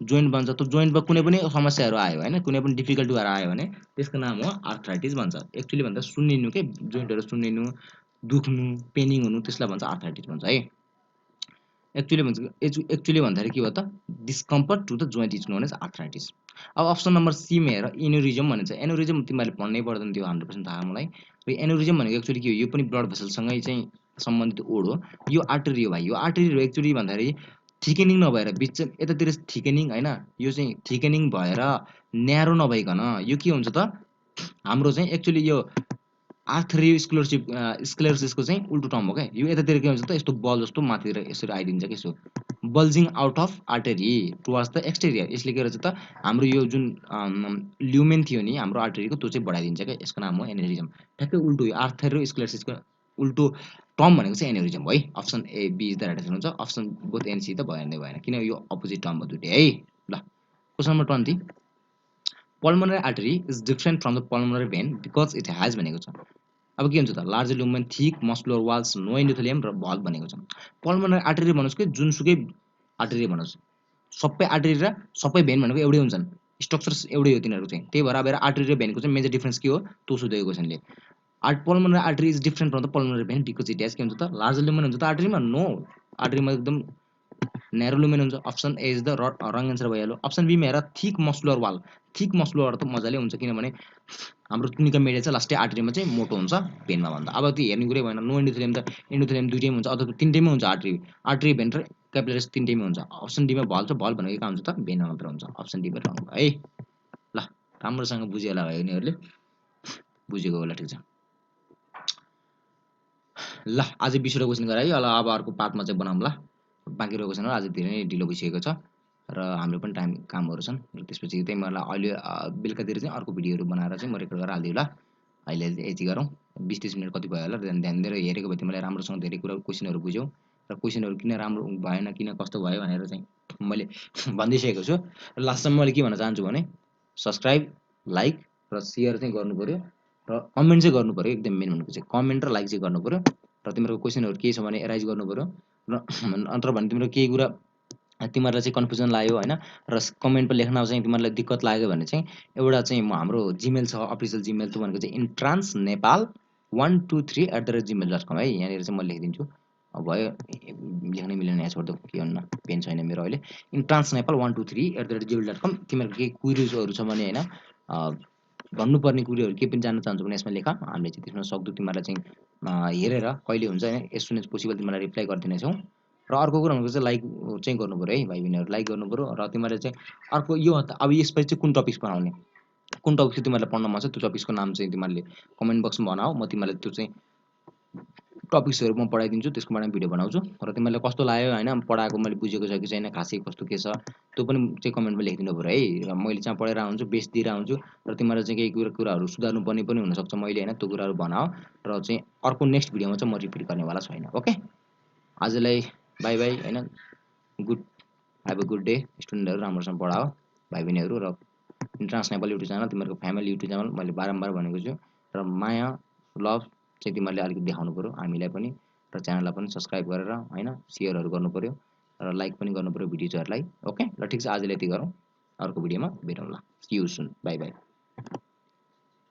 जोइन्ट बन्छ। त्यो जोइन्टमा कुनै पनि समस्याहरू आयो हैन, कुनै पनि डिफिकल्टीहरू आयो भने त्यसको नाम हो आर्थराइटिस भन्छ। एक्चुअली भन्दा सुन्निनु के जोइन्टहरू सुन्निनु, दुख्नु, पेनिङ हुनु त्यसलाई भन्छ आर्थराइटिस भन्छ है। एक्चुअली भन्छ एक्चुअली भन्दाखेरि के हो त discomfort to the joint is known as arthritis. अब अप्सन नम्बर सी मा हेर एन्युरिजम भनिन्छ। एन्युरिजम तिमीहरूले पढ्नै पर्दैन त्यो 100% थाहा मलाई। र एन्युरिजम भनेको एक्चुअली के हो, यो पनि ब्लड भेसलसँगै चाहिँ सम्बन्धित ओड हो। यो आर्टरी हो भाइ। यो आर्टरी हो एक्चुअली भन्दाखेरि थिकेनिङ नभएर बिच यतातिर थिकेनिङ हैन, यो चाहिँ थिकेनिङ भएर न्यारो नभइकन यो के हुन्छ त हाम्रो चाहिँ एक्चुअली यो स्क्लेरोसिसको चाहिँ उल्टो टर्म हो क्या। यो यतातिर के हुन्छ त यस्तो बल जस्तो माथितिर यसरी आइदिन्छ कि यसो bulging out of artery towards the exterior. यसले के रहेछ त हाम्रो यो जुन ल्युमेन थियो नि हाम्रो आर्टरीको त्यो चाहिँ बढाइदिन्छ क्या। यसको नाम हो एन्युरिजम। ठ्याक्कै उल्टो यो आर्थरोस्क्लेरोसिसको उल्टो टर्म भनेको चाहिँ एन्युरिजम हो है। Option A B is the right answer हुन्छ। अप्सन बोथ एन्ड सी त भएन किन यो अपोजिट टर्म हो दुईटै है। ल question number 20 pulmonary artery is different from the pulmonary vein because it has भनेको छ। अब के हुन्छ त large lumen thick muscular walls no endothelium र भल्भ भनेको छ। पल्मोनरी आर्टरी भन्नुस् कि जुनसुकै आर्टरी भन्नुस्, सबै आर्टरी र सबै भेन भनेको एउटै हुन्छन्, स्ट्रक्चर्स एउटै हो तिनीहरू चाहिँ। त्यही भएर अब आर्टरी र भेनको चाहिँ मेजर डिफरेन्स के हो त्यो सोधेको क्वेसनले। Pulmonary artery is different from the pulmonary vein because it has के हुन्छ त लार्ज लुमेन हुन्छ त आर्टरीमा। नो, आर्टरीमा एकदम न्यारो लुमेन हुन्छ। Option A is the wrong answer भइहाल्यो। अप्सन बी मा हेर thick muscular wall. Thick muscular त मजाले हुन्छ किनभने हाम्रो टुनिका मेडिया चाहिँ लास्टै आर्टरीमा चाहिँ मोटो हुन्छ भेनमा भन्दा। अब त्यो हेर्ने कुरै भएन। नो एन्डोथेलियम त एन्डोथेलियम दुईटैमा हुन्छ अथवा तिनटैमा हुन्छ। आर्टरी भेन र क्यापिलरिस तिनटैमा हुन्छ। अप्सन डी मा भल छ, भल भनेको कहाँ हुन्छ त भेनमा मात्र हुन्छ। अप्सन डी रङ भयो है। ल राम्रोसँग बुझ्यो होला भयो यिनीहरूले, बुझेको होला ठिक छ। ल आज 20 क्वेसन गरायो। अब अर्को पार्टमा चाहिँ बनाउँला। बाँकी रहेको क्वेसनहरू आज धेरै नै ढिलो भइसकेको छ र हाम्रो पनि टाइम कामहरू छन्। र त्यसपछि चाहिँ मलाई अहिले बेलुकातिर चाहिँ अर्को भिडियोहरू बनाएर चाहिँ म रेकर्ड गरेर हालिदिउँला। अहिले यति गरौँ। 20-30 मिनट कति भयो होला ध्यान दिएर हेरेको भए तिमीलाई राम्रोसँग धेरै कुरा क्वेसनहरू बुझ्यौ र क्वेसनहरू किन राम्रो भएन किन कस्तो भयो भनेर चाहिँ मैले भनिदिइसकेको छु। र लास्टमा मैले के भन्न चाहन्छु भने सब्सक्राइब, लाइक र सेयर चाहिँ गर्नु पऱ्यो र कमेन्ट चाहिँ गर्नु पऱ्यो। एकदम मेन भनेको चाहिँ कमेन्ट र लाइक चाहिँ गर्नु पऱ्यो र तिमीहरूको क्वेसनहरू के छ भने एराइज गर्नु पऱ्यो र अन्तर भने तिम्रो केही कुरा तिमीहरूलाई चाहिँ कन्फ्युजन लाग्यो हैन र कमेन्टमा लेख्न चाहिँ तिमीहरूलाई दिक्कत लाग्यो भने चाहिँ एउटा चाहिँ हाम्रो जिमेल छ अफिसियल जिमेल त्यो भनेको चाहिँ intransnepal123@gmail.com है। यहाँनिर चाहिँ म लेखिदिन्छु। भयो लेख्नै मिलेन यहाँ छोड्दो के भन्नु पेन छैन मेरो अहिले। intransnepal123@gmail.com तिमीहरूको केही क्वेरिजहरू छ भने हैन भन्नुपर्ने कुराहरू के पनि जान्न चाहन्छौ भने यसमा लेख। हामीले चाहिँ त्यसमा सक्दो तिमीहरूलाई चाहिँ हेरेर कहिले हुन्छ हैन एज सुन एज पोसिबल तिमीलाई रिप्लाई गरिदिनेछौँ। र अर्को कुरा भनेको चाहिँ लाइक चाहिँ गर्नु पऱ्यो है भाइ बहिनीहरू, लाइक गर्नु पऱ्यो। र तिमीहरूले चाहिँ अर्को यो अब यसपछि चाहिँ कुन टपिक्स बनाउने, कुन टपिक चाहिँ तिमीहरूलाई पढ्न मन छ त्यो टपिक्सको नाम चाहिँ तिमीहरूले कमेन्ट बक्समा भनाऊ। म तिमीलाई त्यो चाहिँ टपिक्सहरू म पढाइदिन्छु, त्यसको बारेमा भिडियो बनाउँछु। र तिमीलाई कस्तो लाग्यो हैन पढाएको मैले बुझेको छ कि छैन खासै कस्तो के छ त्यो पनि चाहिँ कमेन्टमा लेखिदिनु पऱ्यो है। र मैले चाहिँ पढाएर हुन्छु, बेस दिएर हुन्छु र तिमीलाई चाहिँ केही कुराहरू सुधार्नु पर्ने पनि हुनसक्छ मैले हैन, त्यो कुराहरू भनाऊ। र चाहिँ अर्को नेक्स्ट भिडियोमा चाहिँ म रिपिट गर्नेवाला छैन। ओके, आजलाई बाई बाई हैन, good have a good day. स्टुडेन्टहरू राम्रोसँग पढाओ भाइ बहिनीहरू। र इन्टरनेसनल युट्युब च्यानल तिमीहरूको फ्यामिली युट्युब च्यानल मैले बारम्बार भनेको छु। र माया लभ चाहिँ तिमीहरूले अलिकति देखाउनु पऱ्यो हामीलाई पनि र च्यानललाई पनि सब्सक्राइब गरेर हैन सेयरहरू गर्नु पऱ्यो र लाइक पनि गर्नु पऱ्यो भिडियोजहरूलाई। ओके ल ठिक छ, आजलाई यति गरौँ, अर्को भिडियोमा भेटौँला। See you soon, bye by.